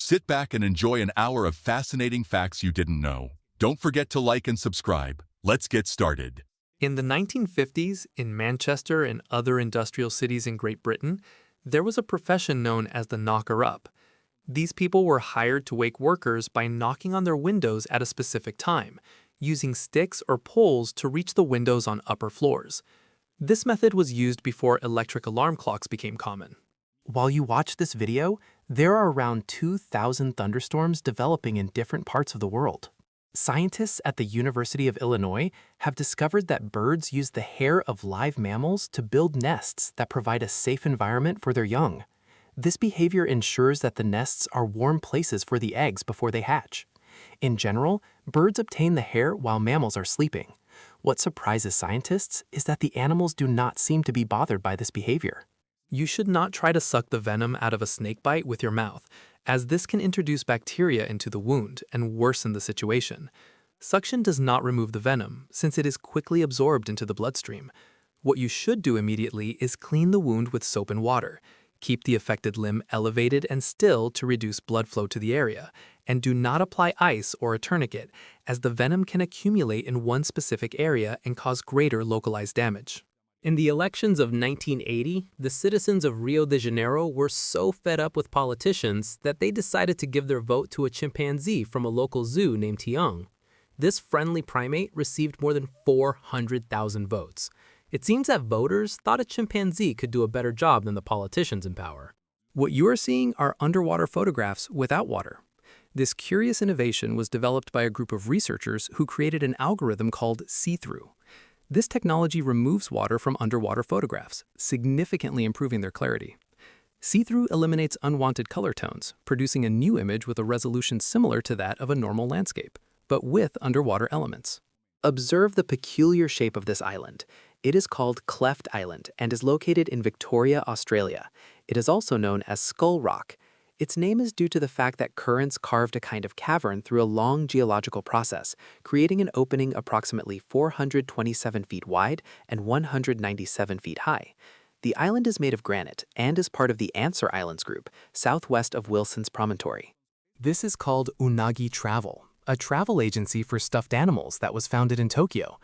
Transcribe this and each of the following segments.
Sit back and enjoy an hour of fascinating facts you didn't know. Don't forget to like and subscribe. Let's get started. In the 1950s, in Manchester and other industrial cities in Great Britain, there was a profession known as the knocker-up. These people were hired to wake workers by knocking on their windows at a specific time, using sticks or poles to reach the windows on upper floors. This method was used before electric alarm clocks became common. While you watch this video, there are around 2,000 thunderstorms developing in different parts of the world. Scientists at the University of Illinois have discovered that birds use the hair of live mammals to build nests that provide a safe environment for their young. This behavior ensures that the nests are warm places for the eggs before they hatch. In general, birds obtain the hair while mammals are sleeping. What surprises scientists is that the animals do not seem to be bothered by this behavior. You should not try to suck the venom out of a snake bite with your mouth, as this can introduce bacteria into the wound and worsen the situation. Suction does not remove the venom, since it is quickly absorbed into the bloodstream. What you should do immediately is clean the wound with soap and water. Keep the affected limb elevated and still to reduce blood flow to the area, and do not apply ice or a tourniquet, as the venom can accumulate in one specific area and cause greater localized damage. In the elections of 1980, the citizens of Rio de Janeiro were so fed up with politicians that they decided to give their vote to a chimpanzee from a local zoo named Tiang. This friendly primate received more than 400,000 votes. It seems that voters thought a chimpanzee could do a better job than the politicians in power. What you are seeing are underwater photographs without water. This curious innovation was developed by a group of researchers who created an algorithm called see-through. This technology removes water from underwater photographs, significantly improving their clarity. See-through eliminates unwanted color tones, producing a new image with a resolution similar to that of a normal landscape, but with underwater elements. Observe the peculiar shape of this island. It is called Cleft Island and is located in Victoria, Australia. It is also known as Skull Rock. Its name is due to the fact that currents carved a kind of cavern through a long geological process, creating an opening approximately 427 feet wide and 197 feet high. The island is made of granite and is part of the Answer Islands group, southwest of Wilson's Promontory. This is called Unagi Travel, a travel agency for stuffed animals that was founded in Tokyo.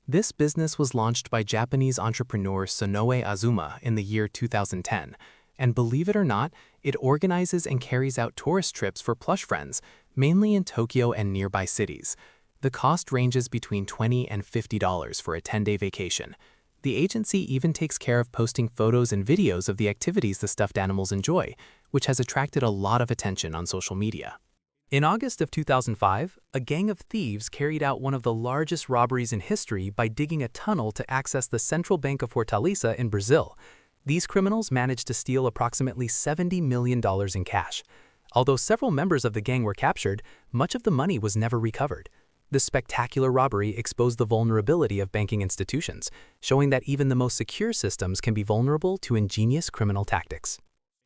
This business was launched by Japanese entrepreneur Sonoe Azuma in the year 2010. And believe it or not, it organizes and carries out tourist trips for plush friends, mainly in Tokyo and nearby cities. The cost ranges between $20 and $50 for a 10-day vacation. The agency even takes care of posting photos and videos of the activities the stuffed animals enjoy, which has attracted a lot of attention on social media. In August of 2005, a gang of thieves carried out one of the largest robberies in history by digging a tunnel to access the Central Bank of Fortaleza in Brazil. These criminals managed to steal approximately $70 million in cash. Although several members of the gang were captured, much of the money was never recovered. The spectacular robbery exposed the vulnerability of banking institutions, showing that even the most secure systems can be vulnerable to ingenious criminal tactics.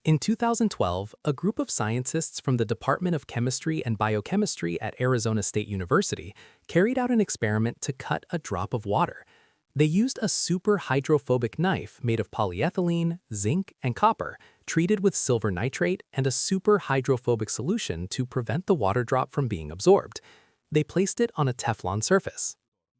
In 2012, a group of scientists from the Department of Chemistry and Biochemistry at Arizona State University carried out an experiment to cut a drop of water. They used a super hydrophobic knife made of polyethylene, zinc, and copper, treated with silver nitrate and a super hydrophobic solution to prevent the water drop from being absorbed. They placed it on a Teflon surface.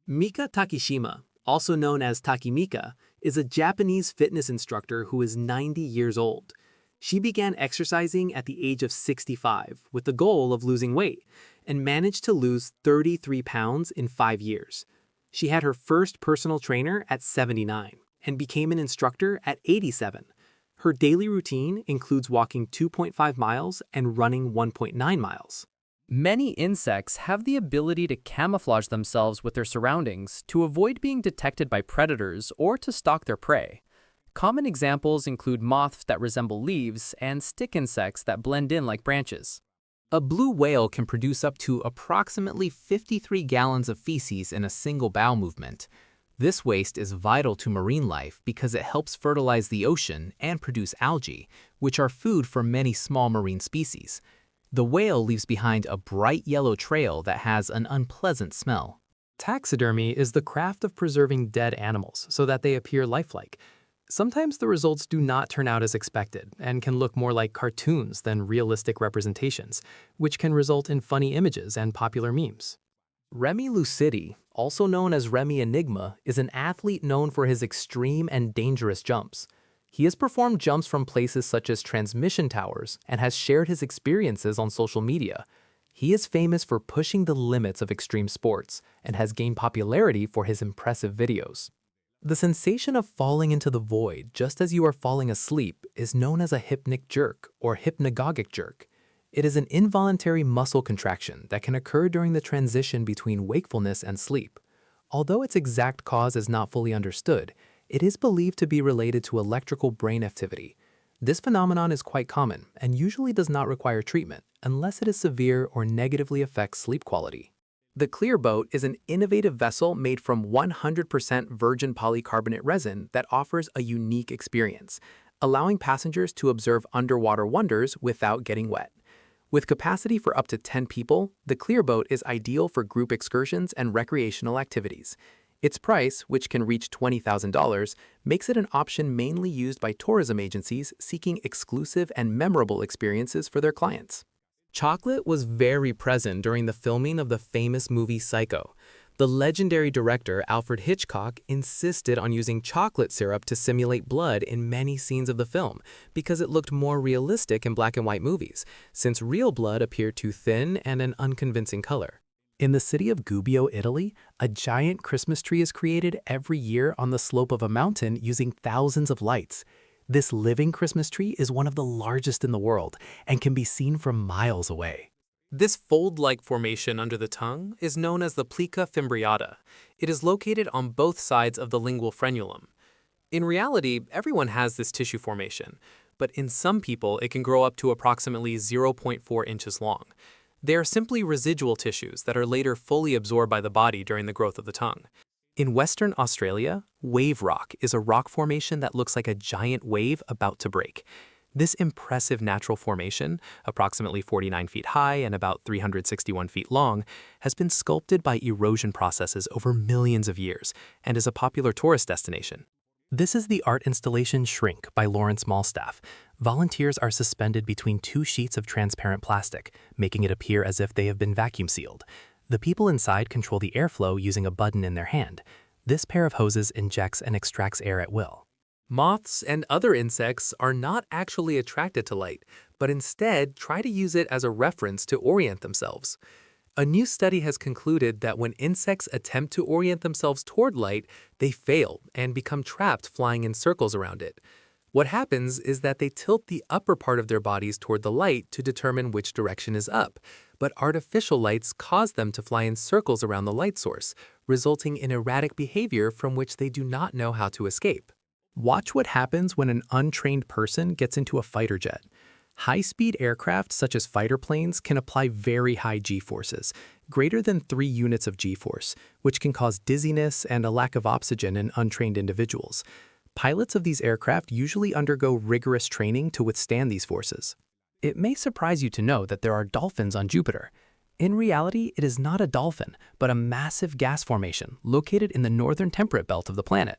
Mika Takishima, also known as Takimika, is a Japanese fitness instructor who is 90 years old. She began exercising at the age of 65 with the goal of losing weight and managed to lose 33 pounds in 5 years. She had her first personal trainer at 79 and became an instructor at 87. Her daily routine includes walking 2.5 miles and running 1.9 miles. Many insects have the ability to camouflage themselves with their surroundings to avoid being detected by predators or to stalk their prey. Common examples include moths that resemble leaves and stick insects that blend in like branches. A blue whale can produce up to approximately 53 gallons of feces in a single bowel movement. This waste is vital to marine life because it helps fertilize the ocean and produce algae, which are food for many small marine species. The whale leaves behind a bright yellow trail that has an unpleasant smell. Taxidermy is the craft of preserving dead animals so that they appear lifelike. Sometimes the results do not turn out as expected and can look more like cartoons than realistic representations, which can result in funny images and popular memes. Remy Lucidi, also known as Remy Enigma, is an athlete known for his extreme and dangerous jumps. He has performed jumps from places such as transmission towers and has shared his experiences on social media. He is famous for pushing the limits of extreme sports and has gained popularity for his impressive videos. The sensation of falling into the void just as you are falling asleep is known as a hypnic jerk or hypnagogic jerk. It is an involuntary muscle contraction that can occur during the transition between wakefulness and sleep. Although its exact cause is not fully understood, it is believed to be related to electrical brain activity. This phenomenon is quite common and usually does not require treatment unless it is severe or negatively affects sleep quality. The Clear Boat is an innovative vessel made from 100% virgin polycarbonate resin that offers a unique experience, allowing passengers to observe underwater wonders without getting wet. With capacity for up to 10 people, the Clear Boat is ideal for group excursions and recreational activities. Its price, which can reach $20,000, makes it an option mainly used by tourism agencies seeking exclusive and memorable experiences for their clients. Chocolate was very present during the filming of the famous movie Psycho. The legendary director Alfred Hitchcock insisted on using chocolate syrup to simulate blood in many scenes of the film because it looked more realistic in black and white movies, since real blood appeared too thin and an unconvincing color. In the city of Gubbio, Italy, a giant Christmas tree is created every year on the slope of a mountain using thousands of lights. This living Christmas tree is one of the largest in the world and can be seen from miles away. This fold-like formation under the tongue is known as the plica fimbriata. It is located on both sides of the lingual frenulum. In reality, everyone has this tissue formation, but in some people it can grow up to approximately 0.4 inches long. They are simply residual tissues that are later fully absorbed by the body during the growth of the tongue. In Western Australia, wave rock is a rock formation that looks like a giant wave about to break. This impressive natural formation, approximately 49 feet high and about 361 feet long, has been sculpted by erosion processes over millions of years and is a popular tourist destination. This is the art installation Shrink by Lawrence Malstaff. Volunteers are suspended between two sheets of transparent plastic, making it appear as if they have been vacuum sealed. The people inside control the airflow using a button in their hand. This pair of hoses injects and extracts air at will. Moths and other insects are not actually attracted to light, but instead try to use it as a reference to orient themselves. A new study has concluded that when insects attempt to orient themselves toward light, they fail and become trapped flying in circles around it. What happens is that they tilt the upper part of their bodies toward the light to determine which direction is up, but artificial lights cause them to fly in circles around the light source, resulting in erratic behavior from which they do not know how to escape. Watch what happens when an untrained person gets into a fighter jet. High-speed aircraft such as fighter planes can apply very high G-forces, greater than 3 units of G-force, which can cause dizziness and a lack of oxygen in untrained individuals. Pilots of these aircraft usually undergo rigorous training to withstand these forces. It may surprise you to know that there are dolphins on Jupiter. In reality, it is not a dolphin, but a massive gas formation located in the northern temperate belt of the planet.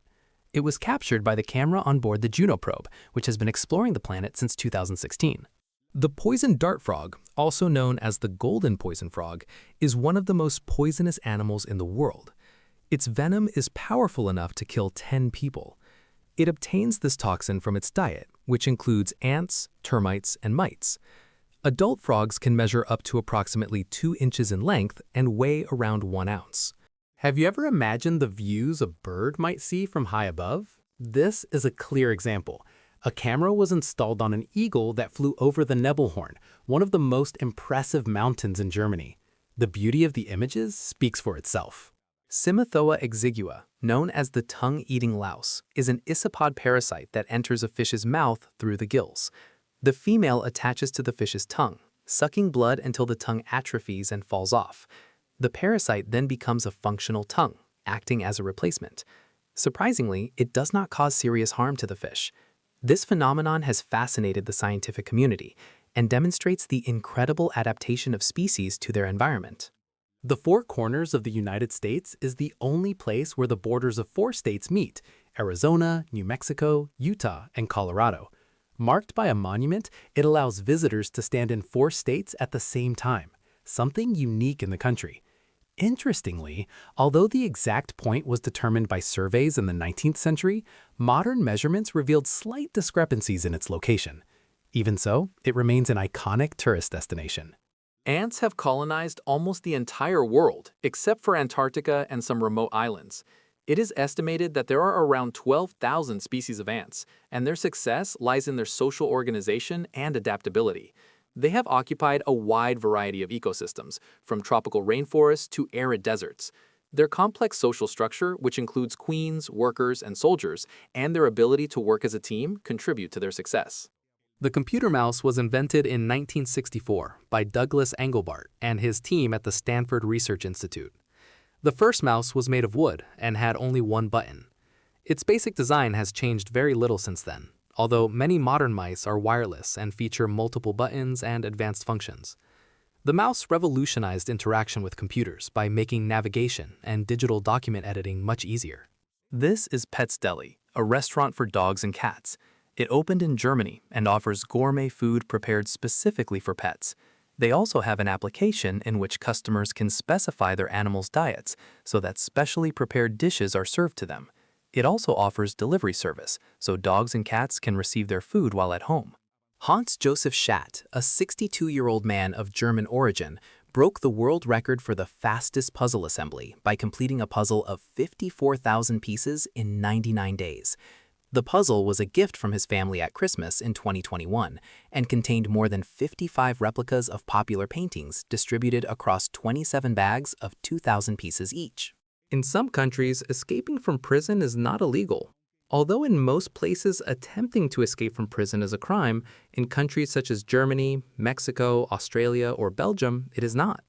It was captured by the camera on board the Juno probe, which has been exploring the planet since 2016. The poison dart frog, also known as the golden poison frog, is one of the most poisonous animals in the world. Its venom is powerful enough to kill 10 people. It obtains this toxin from its diet, which includes ants, termites, and mites. Adult frogs can measure up to approximately 2 inches in length and weigh around 1 ounce. Have you ever imagined the views a bird might see from high above? This is a clear example. A camera was installed on an eagle that flew over the Nebelhorn, one of the most impressive mountains in Germany. The beauty of the images speaks for itself. Simathoa exigua, known as the tongue-eating louse, is an isopod parasite that enters a fish's mouth through the gills. The female attaches to the fish's tongue, sucking blood until the tongue atrophies and falls off. The parasite then becomes a functional tongue, acting as a replacement. Surprisingly, it does not cause serious harm to the fish. This phenomenon has fascinated the scientific community and demonstrates the incredible adaptation of species to their environment. The Four Corners of the United States is the only place where the borders of 4 states meet, Arizona, New Mexico, Utah, and Colorado. Marked by a monument, it allows visitors to stand in 4 states at the same time, something unique in the country. Interestingly, although the exact point was determined by surveys in the 19th century, modern measurements revealed slight discrepancies in its location. Even so, it remains an iconic tourist destination. Ants have colonized almost the entire world, except for Antarctica and some remote islands. It is estimated that there are around 12,000 species of ants, and their success lies in their social organization and adaptability. They have occupied a wide variety of ecosystems, from tropical rainforests to arid deserts. Their complex social structure, which includes queens, workers, and soldiers, and their ability to work as a team, contribute to their success. The computer mouse was invented in 1964 by Douglas Engelbart and his team at the Stanford Research Institute. The first mouse was made of wood and had only one button. Its basic design has changed very little since then, although many modern mice are wireless and feature multiple buttons and advanced functions. The mouse revolutionized interaction with computers by making navigation and digital document editing much easier. This is Pet's Deli, a restaurant for dogs and cats. It opened in Germany and offers gourmet food prepared specifically for pets. They also have an application in which customers can specify their animals' diets so that specially prepared dishes are served to them. It also offers delivery service, so dogs and cats can receive their food while at home. Hans Josef Schatt, a 62-year-old man of German origin, broke the world record for the fastest puzzle assembly by completing a puzzle of 54,000 pieces in 99 days. The puzzle was a gift from his family at Christmas in 2021 and contained more than 55 replicas of popular paintings distributed across 27 bags of 2,000 pieces each. In some countries, escaping from prison is not illegal. Although in most places attempting to escape from prison is a crime, in countries such as Germany, Mexico, Australia, or Belgium, it is not.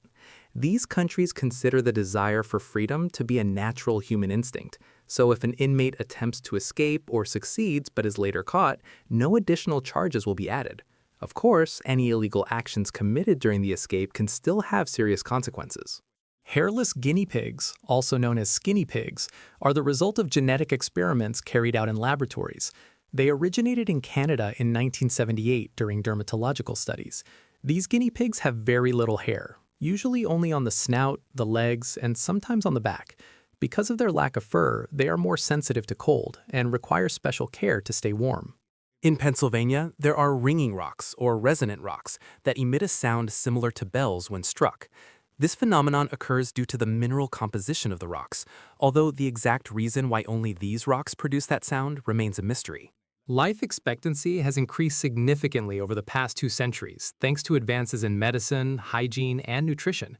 These countries consider the desire for freedom to be a natural human instinct, so if an inmate attempts to escape or succeeds but is later caught, no additional charges will be added. Of course, any illegal actions committed during the escape can still have serious consequences. Hairless guinea pigs, also known as skinny pigs, are the result of genetic experiments carried out in laboratories. They originated in Canada in 1978 during dermatological studies. These guinea pigs have very little hair, usually only on the snout, the legs, and sometimes on the back. Because of their lack of fur, they are more sensitive to cold and require special care to stay warm. In Pennsylvania, there are ringing rocks, or resonant rocks, that emit a sound similar to bells when struck. This phenomenon occurs due to the mineral composition of the rocks, although the exact reason why only these rocks produce that sound remains a mystery. Life expectancy has increased significantly over the past 2 centuries thanks to advances in medicine, hygiene, and nutrition.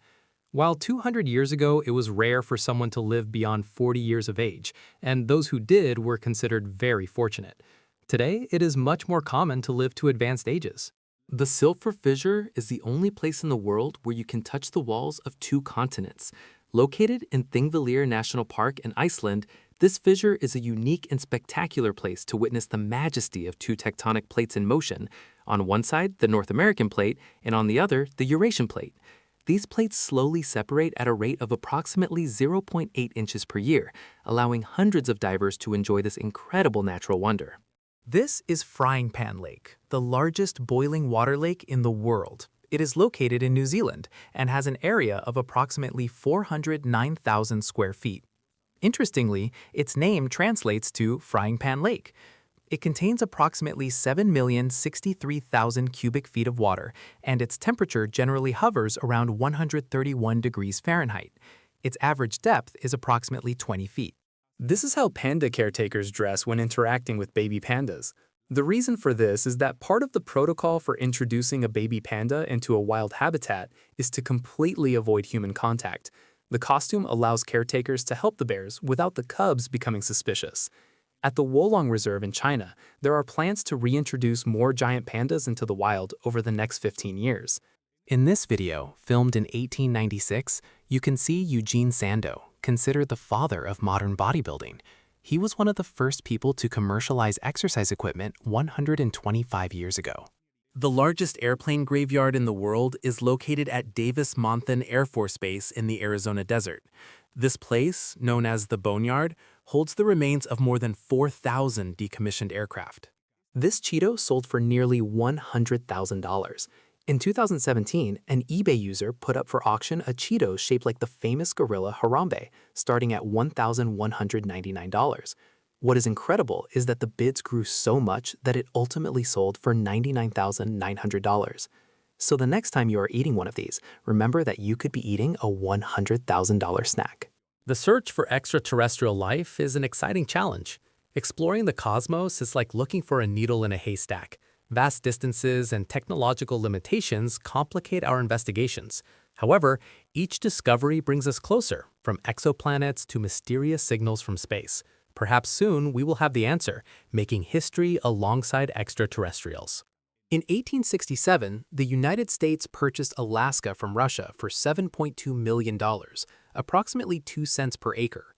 While 200 years ago it was rare for someone to live beyond 40 years of age, and those who did were considered very fortunate. Today, it is much more common to live to advanced ages. The Silfur Fissure is the only place in the world where you can touch the walls of 2 continents. Located in Thingvellir National Park in Iceland, this fissure is a unique and spectacular place to witness the majesty of 2 tectonic plates in motion. On one side, the North American plate, and on the other, the Eurasian plate. These plates slowly separate at a rate of approximately 0.8 inches per year, allowing hundreds of divers to enjoy this incredible natural wonder. This is Frying Pan Lake, the largest boiling water lake in the world. It is located in New Zealand and has an area of approximately 409,000 square feet. Interestingly, its name translates to Frying Pan Lake. It contains approximately 7,063,000 cubic feet of water, and its temperature generally hovers around 131 degrees Fahrenheit. Its average depth is approximately 20 feet. This is how panda caretakers dress when interacting with baby pandas. The reason for this is that part of the protocol for introducing a baby panda into a wild habitat is to completely avoid human contact. The costume allows caretakers to help the bears without the cubs becoming suspicious. At the Wolong Reserve in China, there are plans to reintroduce more giant pandas into the wild over the next 15 years. In this video, filmed in 1896, you can see Eugene Sandow, considered the father of modern bodybuilding. He was one of the first people to commercialize exercise equipment 125 years ago. The largest airplane graveyard in the world is located at Davis-Monthan Air Force Base in the Arizona desert. This place, known as the Boneyard, holds the remains of more than 4,000 decommissioned aircraft. This Cheeto sold for nearly $100,000. In 2017, an eBay user put up for auction a Cheeto shaped like the famous gorilla Harambe, starting at $1,199. What is incredible is that the bids grew so much that it ultimately sold for $99,900. So the next time you are eating one of these, remember that you could be eating a $100,000 snack. The search for extraterrestrial life is an exciting challenge. Exploring the cosmos is like looking for a needle in a haystack. Vast distances and technological limitations complicate our investigations. However, each discovery brings us closer, from exoplanets to mysterious signals from space. Perhaps soon we will have the answer, making history alongside extraterrestrials. In 1867, the United States purchased Alaska from Russia for $7.2 million, approximately 2 cents per acre.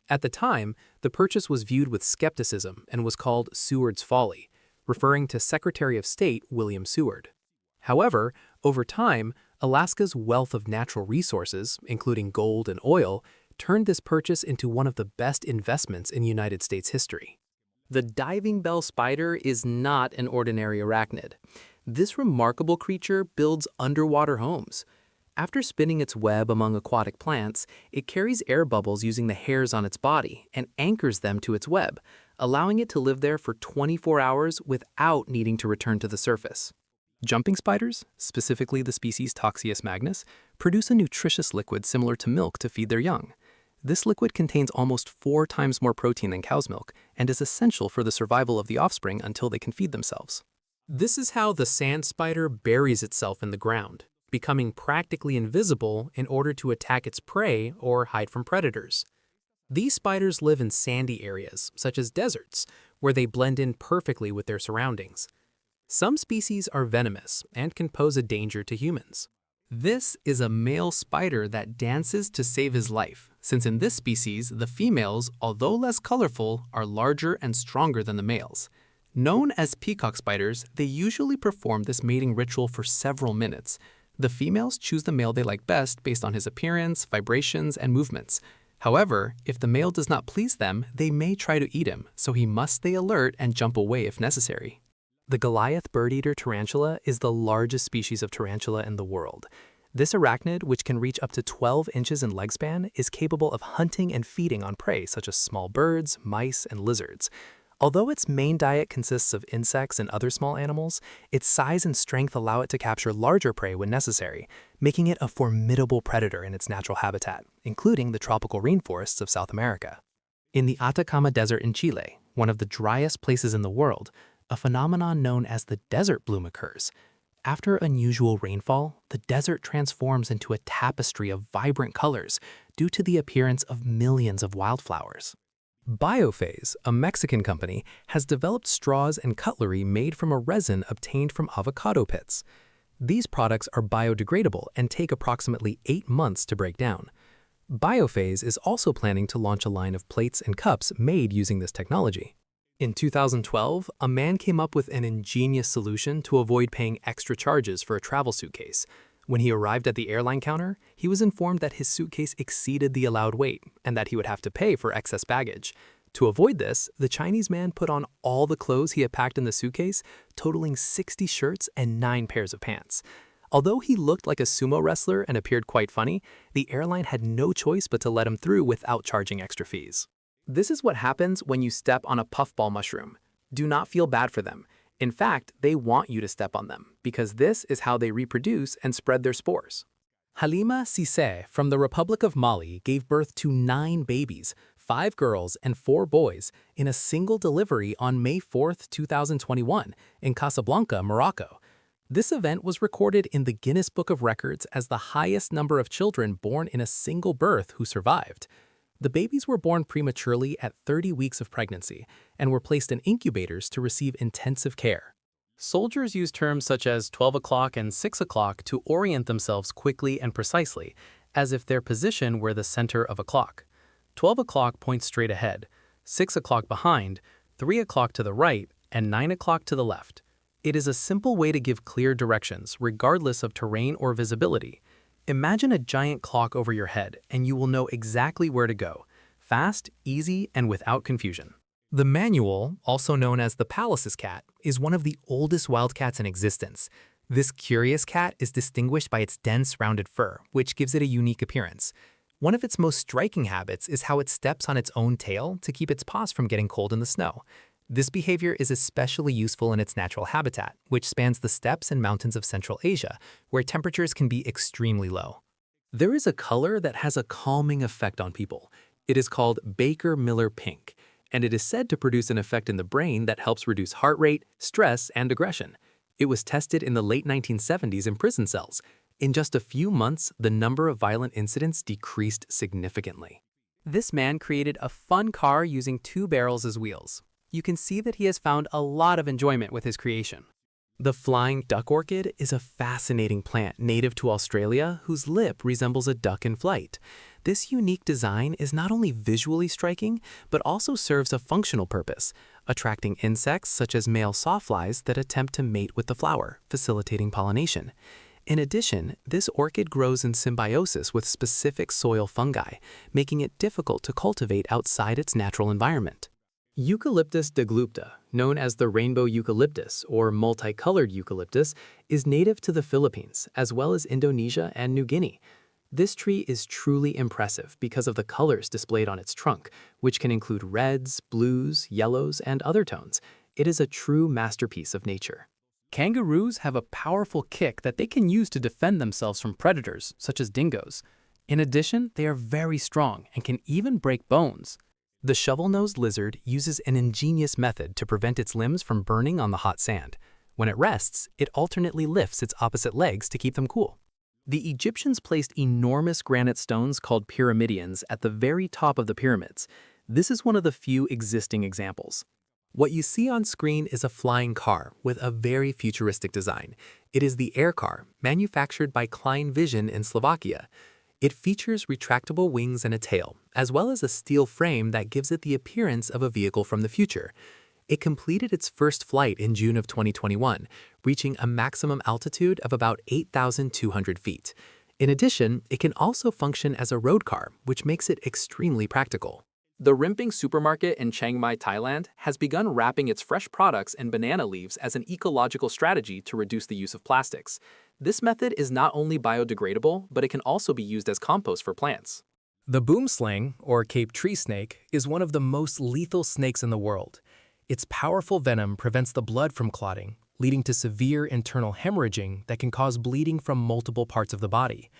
At the time, the purchase was viewed with skepticism and was called Seward's Folly, referring to Secretary of State William Seward. However, over time, Alaska's wealth of natural resources, including gold and oil, turned this purchase into one of the best investments in United States history. The diving bell spider is not an ordinary arachnid. This remarkable creature builds underwater homes. After spinning its web among aquatic plants, it carries air bubbles using the hairs on its body and anchors them to its web, allowing it to live there for 24 hours without needing to return to the surface. Jumping spiders, specifically the species Toxius magnus, produce a nutritious liquid similar to milk to feed their young. This liquid contains almost 4 times more protein than cow's milk and is essential for the survival of the offspring until they can feed themselves. This is how the sand spider buries itself in the ground, becoming practically invisible in order to attack its prey or hide from predators. These spiders live in sandy areas, such as deserts, where they blend in perfectly with their surroundings. Some species are venomous and can pose a danger to humans. This is a male spider that dances to save his life, since in this species, the females, although less colorful, are larger and stronger than the males. Known as peacock spiders, they usually perform this mating ritual for several minutes. The females choose the male they like best based on his appearance, vibrations, and movements. However, if the male does not please them, they may try to eat him, so he must stay alert and jump away if necessary. The Goliath bird-eater tarantula is the largest species of tarantula in the world. This arachnid, which can reach up to 12 inches in leg span, is capable of hunting and feeding on prey such as small birds, mice, and lizards. Although its main diet consists of insects and other small animals, its size and strength allow it to capture larger prey when necessary, making it a formidable predator in its natural habitat, including the tropical rainforests of South America. In the Atacama Desert in Chile, one of the driest places in the world, a phenomenon known as the desert bloom occurs. After unusual rainfall, the desert transforms into a tapestry of vibrant colors due to the appearance of millions of wildflowers. Biophase, a Mexican company, has developed straws and cutlery made from a resin obtained from avocado pits. These products are biodegradable and take approximately 8 months to break down. Biophase is also planning to launch a line of plates and cups made using this technology. In 2012, a man came up with an ingenious solution to avoid paying extra charges for a travel suitcase. When he arrived at the airline counter, he was informed that his suitcase exceeded the allowed weight and that he would have to pay for excess baggage. To avoid this, the Chinese man put on all the clothes he had packed in the suitcase, totaling 60 shirts and 9 pairs of pants. Although he looked like a sumo wrestler and appeared quite funny, the airline had no choice but to let him through without charging extra fees. This is what happens when you step on a puffball mushroom. Do not feel bad for them. In fact, they want you to step on them because this is how they reproduce and spread their spores. Halima Cissé from the Republic of Mali gave birth to 9 babies, 5 girls and 4 boys, in a single delivery on May 4, 2021, in Casablanca, Morocco. This event was recorded in the Guinness Book of Records as the highest number of children born in a single birth who survived. The babies were born prematurely at 30 weeks of pregnancy and were placed in incubators to receive intensive care. Soldiers use terms such as 12 o'clock and 6 o'clock to orient themselves quickly and precisely, as if their position were the center of a clock. 12 o'clock points straight ahead, 6 o'clock behind, 3 o'clock to the right, and 9 o'clock to the left. It is a simple way to give clear directions, regardless of terrain or visibility. Imagine a giant clock over your head, and you will know exactly where to go. fast, easy, and without confusion. The manual, also known as the Pallas's cat, is one of the oldest wildcats in existence. This curious cat is distinguished by its dense, rounded fur, which gives it a unique appearance. One of its most striking habits is how it steps on its own tail to keep its paws from getting cold in the snow. This behavior is especially useful in its natural habitat, which spans the steppes and mountains of Central Asia, where temperatures can be extremely low. There is a color that has a calming effect on people. It is called Baker-Miller pink, and it is said to produce an effect in the brain that helps reduce heart rate, stress, and aggression. It was tested in the late 1970s in prison cells. In just a few months, the number of violent incidents decreased significantly. This man created a fun car using 2 barrels as wheels. You can see that he has found a lot of enjoyment with his creation. The flying duck orchid is a fascinating plant native to Australia whose lip resembles a duck in flight. This unique design is not only visually striking, but also serves a functional purpose, attracting insects such as male sawflies that attempt to mate with the flower, facilitating pollination. In addition, this orchid grows in symbiosis with specific soil fungi, making it difficult to cultivate outside its natural environment. Eucalyptus deglupta, known as the rainbow eucalyptus or multicolored eucalyptus, is native to the Philippines, as well as Indonesia and New Guinea. This tree is truly impressive because of the colors displayed on its trunk, which can include reds, blues, yellows, and other tones. It is a true masterpiece of nature. Kangaroos have a powerful kick that they can use to defend themselves from predators, such as dingoes. In addition, they are very strong and can even break bones. The shovel-nosed lizard uses an ingenious method to prevent its limbs from burning on the hot sand. When it rests, it alternately lifts its opposite legs to keep them cool. The Egyptians placed enormous granite stones called pyramidions at the very top of the pyramids. This is one of the few existing examples. What you see on screen is a flying car with a very futuristic design. It is the Air Car, manufactured by Klein Vision in Slovakia. It features retractable wings and a tail, as well as a steel frame that gives it the appearance of a vehicle from the future. It completed its first flight in June of 2021, reaching a maximum altitude of about 8,200 feet. In addition, it can also function as a road car, which makes it extremely practical. The Rimping supermarket in Chiang Mai, Thailand, has begun wrapping its fresh products in banana leaves as an ecological strategy to reduce the use of plastics. This method is not only biodegradable, but it can also be used as compost for plants. The boomslang, or Cape tree snake, is one of the most lethal snakes in the world. Its powerful venom prevents the blood from clotting, leading to severe internal hemorrhaging that can cause bleeding from multiple parts of the body.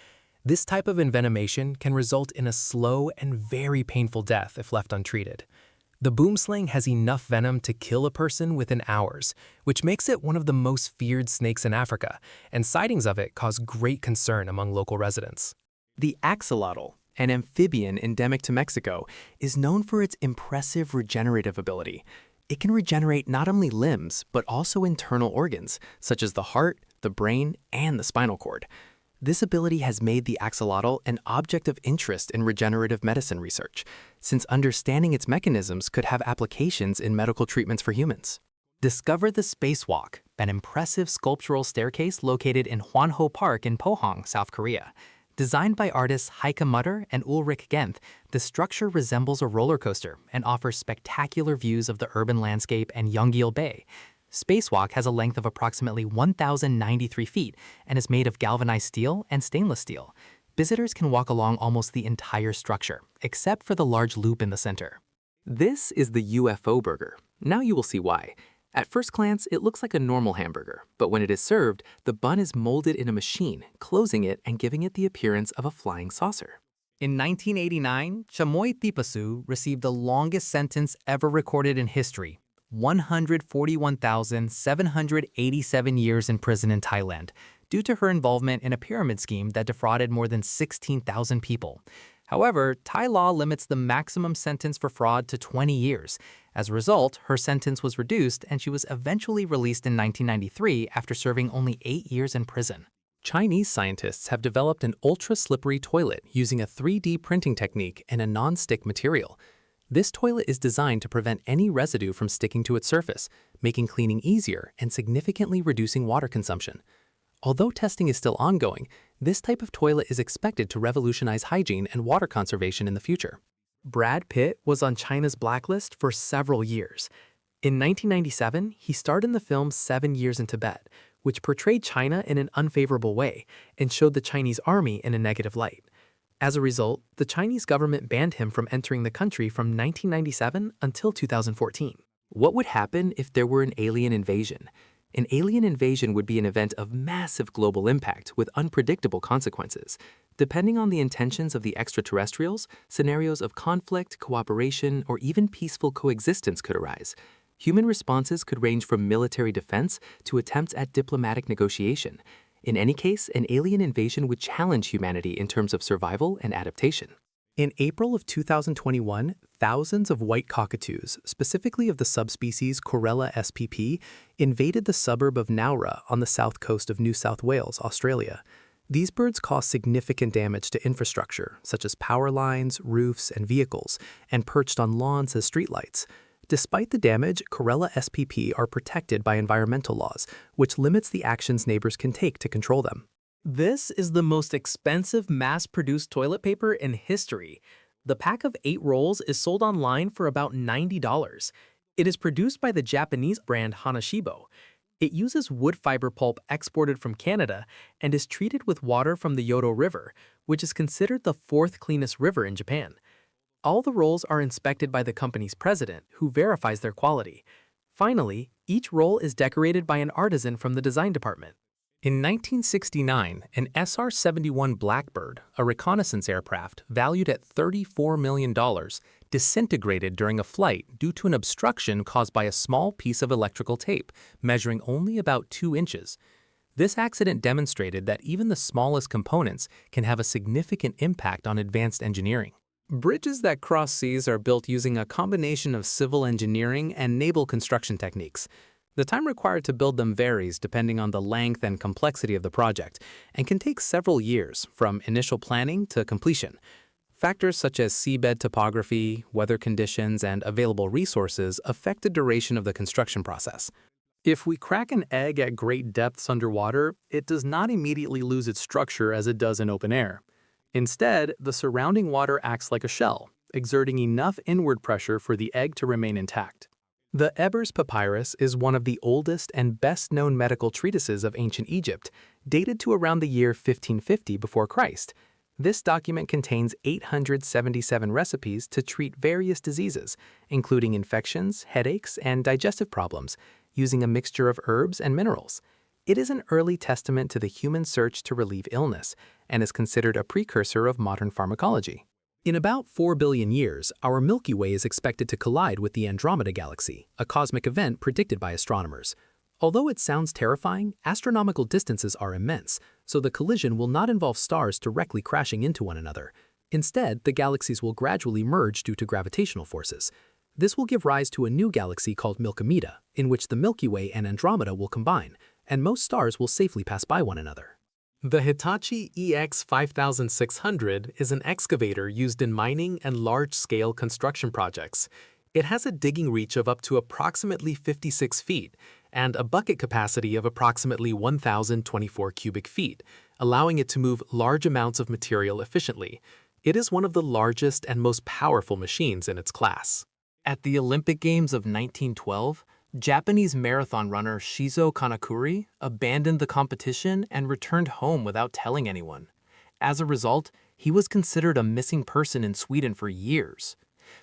This type of envenomation can result in a slow and very painful death if left untreated. The boomslang has enough venom to kill a person within hours, which makes it one of the most feared snakes in Africa, and sightings of it cause great concern among local residents. The axolotl, an amphibian endemic to Mexico, is known for its impressive regenerative ability. It can regenerate not only limbs, but also internal organs, such as the heart, the brain, and the spinal cord. This ability has made the axolotl an object of interest in regenerative medicine research, since understanding its mechanisms could have applications in medical treatments for humans. Discover the Spacewalk, an impressive sculptural staircase located in Hwanho Park in Pohang, South Korea. Designed by artists Heike Mutter and Ulrich Genth, the structure resembles a roller coaster and offers spectacular views of the urban landscape and Yeonggil Bay. Spacewalk has a length of approximately 1,093 feet and is made of galvanized steel and stainless steel. Visitors can walk along almost the entire structure, except for the large loop in the center. This is the UFO burger. Now you will see why. At first glance, it looks like a normal hamburger, but when it is served, the bun is molded in a machine, closing it and giving it the appearance of a flying saucer. In 1989, Chamoy Tipasu received the longest sentence ever recorded in history, 141,787 years in prison in Thailand, due to her involvement in a pyramid scheme that defrauded more than 16,000 people. However, Thai law limits the maximum sentence for fraud to 20 years. As a result, her sentence was reduced and she was eventually released in 1993 after serving only 8 years in prison. Chinese scientists have developed an ultra-slippery toilet using a 3D printing technique and a non-stick material. This toilet is designed to prevent any residue from sticking to its surface, making cleaning easier and significantly reducing water consumption. Although testing is still ongoing, this type of toilet is expected to revolutionize hygiene and water conservation in the future. Brad Pitt was on China's blacklist for several years. In 1997, he starred in the film 7 Years in Tibet, which portrayed China in an unfavorable way and showed the Chinese army in a negative light. As a result, the Chinese government banned him from entering the country from 1997 until 2014. What would happen if there were an alien invasion? An alien invasion would be an event of massive global impact with unpredictable consequences. Depending on the intentions of the extraterrestrials, scenarios of conflict, cooperation, or even peaceful coexistence could arise. Human responses could range from military defense to attempts at diplomatic negotiation. In any case, an alien invasion would challenge humanity in terms of survival and adaptation. In April of 2021, thousands of white cockatoos, specifically of the subspecies Corella spp, invaded the suburb of Nowra on the south coast of New South Wales, Australia. These birds cause significant damage to infrastructure, such as power lines, roofs, and vehicles, and perched on lawns as streetlights. Despite the damage, Corella spp are protected by environmental laws, which limits the actions neighbors can take to control them. This is the most expensive mass-produced toilet paper in history. The pack of 8 rolls is sold online for about $90. It is produced by the Japanese brand Hanashibo. It uses wood fiber pulp exported from Canada and is treated with water from the Yodo River, which is considered the 4th cleanest river in Japan. All the rolls are inspected by the company's president, who verifies their quality. Finally, each roll is decorated by an artisan from the design department. In 1969, an SR-71 Blackbird, a reconnaissance aircraft valued at $34 million, disintegrated during a flight due to an obstruction caused by a small piece of electrical tape, measuring only about 2 inches. This accident demonstrated that even the smallest components can have a significant impact on advanced engineering. Bridges that cross seas are built using a combination of civil engineering and naval construction techniques. The time required to build them varies depending on the length and complexity of the project and can take several years from initial planning to completion. Factors such as seabed topography, weather conditions, and available resources affect the duration of the construction process. If we crack an egg at great depths underwater, it does not immediately lose its structure as it does in open air. Instead, the surrounding water acts like a shell, exerting enough inward pressure for the egg to remain intact. The Ebers Papyrus is one of the oldest and best-known medical treatises of ancient Egypt, dated to around the year 1550 before Christ. This document contains 877 recipes to treat various diseases, including infections, headaches, and digestive problems, using a mixture of herbs and minerals. It is an early testament to the human search to relieve illness and is considered a precursor of modern pharmacology. In about 4 billion years, our Milky Way is expected to collide with the Andromeda Galaxy, a cosmic event predicted by astronomers. Although it sounds terrifying, astronomical distances are immense, so the collision will not involve stars directly crashing into one another. Instead, the galaxies will gradually merge due to gravitational forces. This will give rise to a new galaxy called Milkomeda, in which the Milky Way and Andromeda will combine, and most stars will safely pass by one another. The Hitachi EX5600 is an excavator used in mining and large-scale construction projects. It has a digging reach of up to approximately 56 feet and a bucket capacity of approximately 1,024 cubic feet, allowing it to move large amounts of material efficiently. It is one of the largest and most powerful machines in its class. At the Olympic Games of 1912, Japanese marathon runner Shizo Kanakuri abandoned the competition and returned home without telling anyone. As a result, he was considered a missing person in Sweden for years.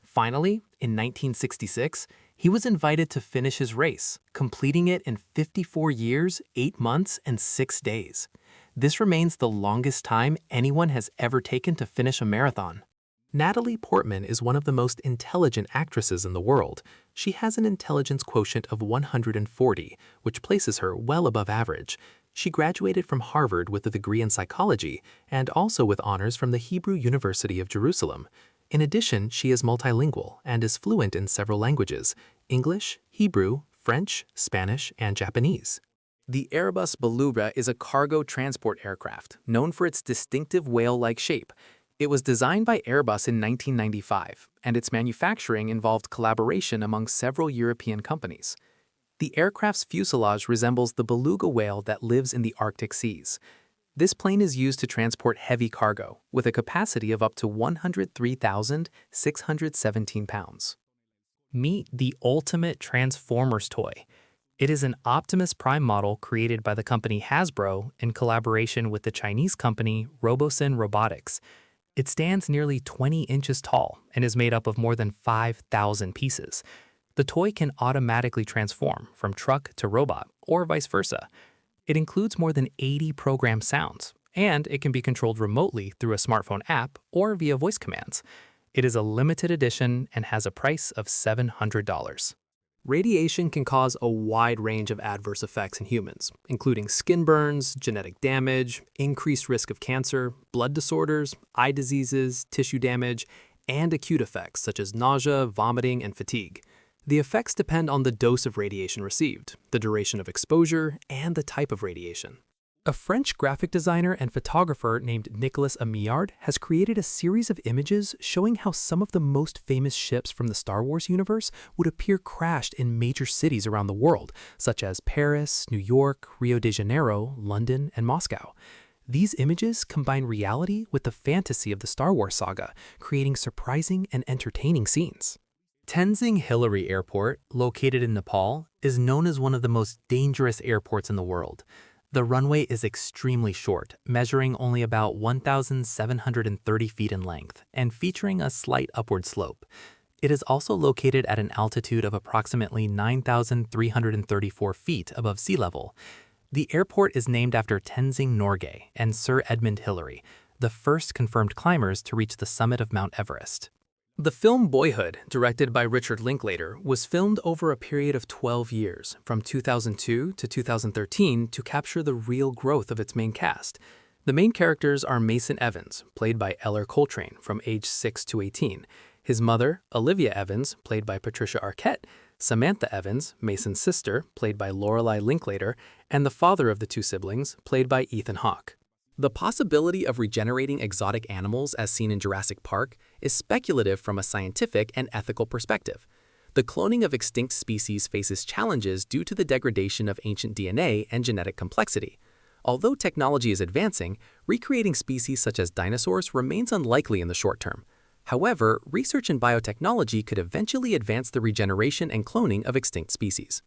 Finally, in 1966, he was invited to finish his race, completing it in 54 years, 8 months, and 6 days. This remains the longest time anyone has ever taken to finish a marathon. Natalie Portman is one of the most intelligent actresses in the world. She has an intelligence quotient of 140, which places her well above average. She graduated from Harvard with a degree in psychology and also with honors from the Hebrew University of Jerusalem. In addition, she is multilingual and is fluent in several languages: English, Hebrew, French, Spanish, and Japanese. The Airbus Beluga is a cargo transport aircraft known for its distinctive whale-like shape. It was designed by Airbus in 1995, and its manufacturing involved collaboration among several European companies. The aircraft's fuselage resembles the beluga whale that lives in the Arctic seas. This plane is used to transport heavy cargo, with a capacity of up to 103,617 pounds. Meet the ultimate Transformers toy. It is an Optimus Prime model created by the company Hasbro in collaboration with the Chinese company Robosen Robotics. It stands nearly 20 inches tall and is made up of more than 5,000 pieces. The toy can automatically transform from truck to robot, or vice versa. It includes more than 80 programmed sounds, and it can be controlled remotely through a smartphone app or via voice commands. It is a limited edition and has a price of $700. Radiation can cause a wide range of adverse effects in humans, including skin burns, genetic damage, increased risk of cancer, blood disorders, eye diseases, tissue damage, and acute effects such as nausea, vomiting, and fatigue. The effects depend on the dose of radiation received, the duration of exposure, and the type of radiation. A French graphic designer and photographer named Nicolas Amillard has created a series of images showing how some of the most famous ships from the Star Wars universe would appear crashed in major cities around the world, such as Paris, New York, Rio de Janeiro, London, and Moscow. These images combine reality with the fantasy of the Star Wars saga, creating surprising and entertaining scenes. Tenzing Hillary Airport, located in Nepal, is known as one of the most dangerous airports in the world. The runway is extremely short, measuring only about 1,730 feet in length and featuring a slight upward slope. It is also located at an altitude of approximately 9,334 feet above sea level. The airport is named after Tenzing Norgay and Sir Edmund Hillary, the first confirmed climbers to reach the summit of Mount Everest. The film Boyhood, directed by Richard Linklater, was filmed over a period of 12 years, from 2002 to 2013, to capture the real growth of its main cast. The main characters are Mason Evans, played by Eller Coltrane, from age 6 to 18, his mother, Olivia Evans, played by Patricia Arquette, Samantha Evans, Mason's sister, played by Lorelei Linklater, and the father of the two siblings, played by Ethan Hawke. The possibility of regenerating exotic animals as seen in Jurassic Park is speculative from a scientific and ethical perspective. The cloning of extinct species faces challenges due to the degradation of ancient DNA and genetic complexity. Although technology is advancing, recreating species such as dinosaurs remains unlikely in the short term. However, research in biotechnology could eventually advance the regeneration and cloning of extinct species.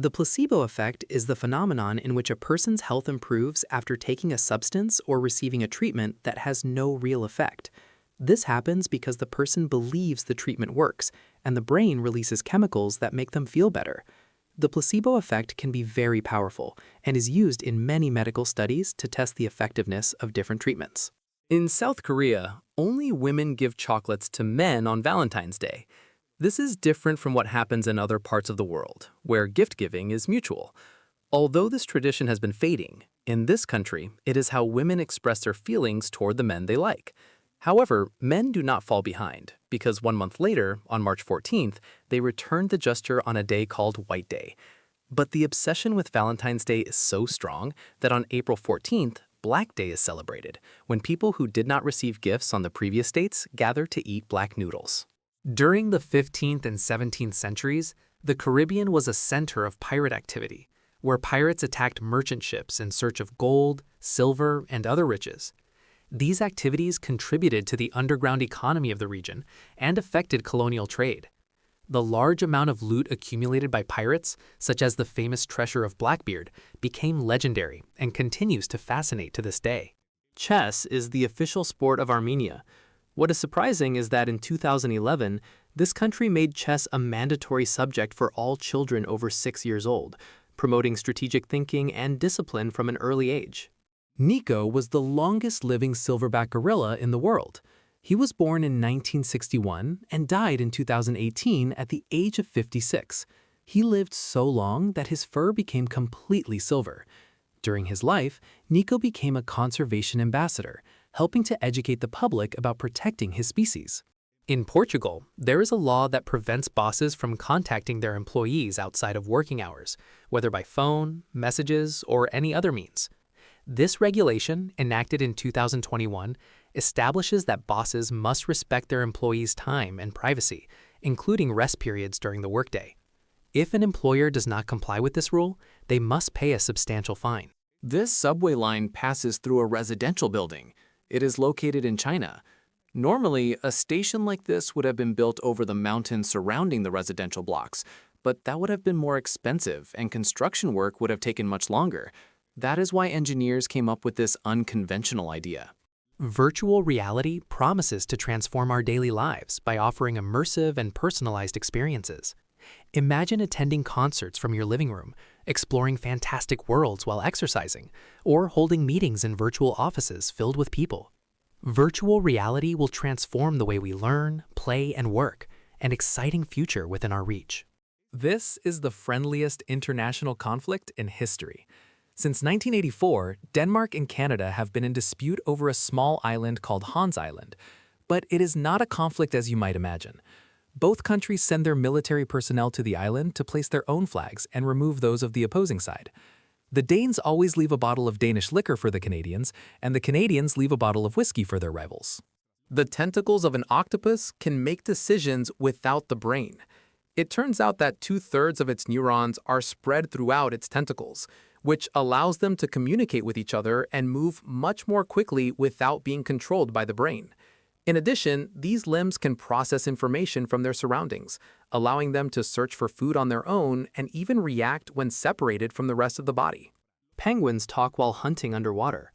The placebo effect is the phenomenon in which a person's health improves after taking a substance or receiving a treatment that has no real effect. This happens because the person believes the treatment works, and the brain releases chemicals that make them feel better. The placebo effect can be very powerful and is used in many medical studies to test the effectiveness of different treatments. In South Korea, only women give chocolates to men on Valentine's Day. This is different from what happens in other parts of the world, where gift-giving is mutual. Although this tradition has been fading, in this country, it is how women express their feelings toward the men they like. However, men do not fall behind, because 1 month later, on March 14th, they returned the gesture on a day called White Day. But the obsession with Valentine's Day is so strong that on April 14th, Black Day is celebrated, when people who did not receive gifts on the previous dates gather to eat black noodles. During the 15th and 17th centuries, the Caribbean was a center of pirate activity, where pirates attacked merchant ships in search of gold, silver, and other riches. These activities contributed to the underground economy of the region and affected colonial trade. The large amount of loot accumulated by pirates, such as the famous treasure of Blackbeard, became legendary and continues to fascinate to this day. Chess is the official sport of Armenia. What is surprising is that in 2011, this country made chess a mandatory subject for all children over 6 years old, promoting strategic thinking and discipline from an early age. Nico was the longest living silverback gorilla in the world. He was born in 1961 and died in 2018 at the age of 56. He lived so long that his fur became completely silver. During his life, Nico became a conservation ambassador, helping to educate the public about protecting his species. In Portugal, there is a law that prevents bosses from contacting their employees outside of working hours, whether by phone, messages, or any other means. This regulation, enacted in 2021, establishes that bosses must respect their employees' time and privacy, including rest periods during the workday. If an employer does not comply with this rule, they must pay a substantial fine. This subway line passes through a residential building. It is located in China. Normally, a station like this would have been built over the mountains surrounding the residential blocks, but that would have been more expensive and construction work would have taken much longer. That is why engineers came up with this unconventional idea. Virtual reality promises to transform our daily lives by offering immersive and personalized experiences. Imagine attending concerts from your living room, exploring fantastic worlds while exercising, or holding meetings in virtual offices filled with people. Virtual reality will transform the way we learn, play, and work, an exciting future within our reach. This is the friendliest international conflict in history. Since 1984, Denmark and Canada have been in dispute over a small island called Hans Island. But it is not a conflict as you might imagine. Both countries send their military personnel to the island to place their own flags and remove those of the opposing side. The Danes always leave a bottle of Danish liquor for the Canadians, and the Canadians leave a bottle of whiskey for their rivals. The tentacles of an octopus can make decisions without the brain. It turns out that 2/3 of its neurons are spread throughout its tentacles, which allows them to communicate with each other and move much more quickly without being controlled by the brain. In addition, these limbs can process information from their surroundings, allowing them to search for food on their own and even react when separated from the rest of the body. Penguins talk while hunting underwater.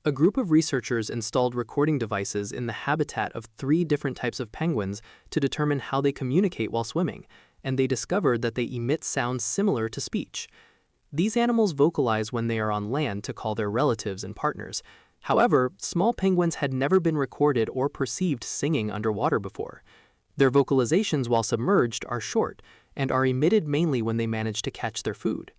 A group of researchers installed recording devices in the habitat of 3 different types of penguins to determine how they communicate while swimming, and they discovered that they emit sounds similar to speech. These animals vocalize when they are on land to call their relatives and partners. However, small penguins had never been recorded or perceived singing underwater before. Their vocalizations while submerged are short and are emitted mainly when they manage to catch their food.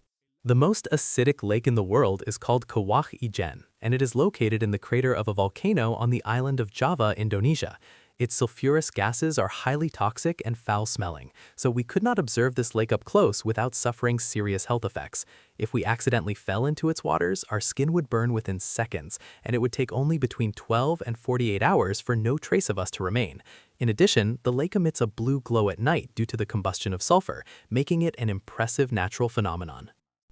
The most acidic lake in the world is called Kawah Ijen, and it is located in the crater of a volcano on the island of Java, Indonesia. Its sulfurous gases are highly toxic and foul-smelling, so we could not observe this lake up close without suffering serious health effects. If we accidentally fell into its waters, our skin would burn within seconds, and it would take only between 12 and 48 hours for no trace of us to remain. In addition, the lake emits a blue glow at night due to the combustion of sulfur, making it an impressive natural phenomenon.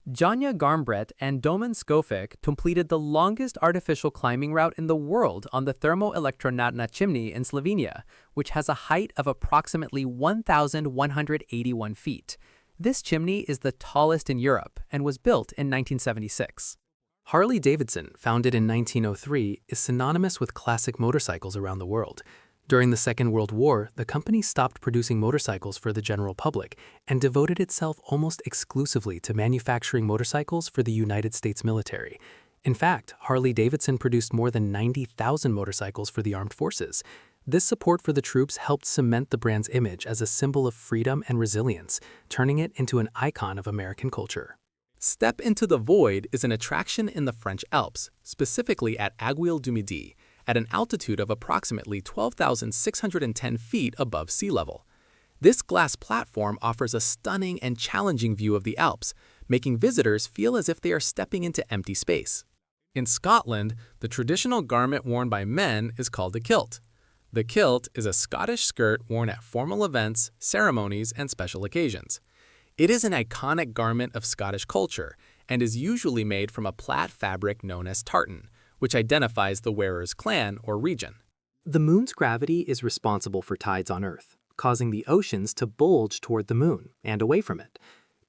Janja Garmbret and Domen Skofik completed the longest artificial climbing route in the world on the Thermoelektronična chimney in Slovenia, which has a height of approximately 1,181 feet. This chimney is the tallest in Europe and was built in 1976. Harley-Davidson, founded in 1903, is synonymous with classic motorcycles around the world. During the Second World War, the company stopped producing motorcycles for the general public and devoted itself almost exclusively to manufacturing motorcycles for the United States military. In fact, Harley-Davidson produced more than 90,000 motorcycles for the armed forces. This support for the troops helped cement the brand's image as a symbol of freedom and resilience, turning it into an icon of American culture. Step into the Void is an attraction in the French Alps, specifically at Aiguille-du-Midi, at an altitude of approximately 12,610 feet above sea level. This glass platform offers a stunning and challenging view of the Alps, making visitors feel as if they are stepping into empty space. In Scotland, the traditional garment worn by men is called a kilt. The kilt is a Scottish skirt worn at formal events, ceremonies, and special occasions. It is an iconic garment of Scottish culture and is usually made from a plaid fabric known as tartan, which identifies the wearer's clan or region. The moon's gravity is responsible for tides on Earth, causing the oceans to bulge toward the moon and away from it.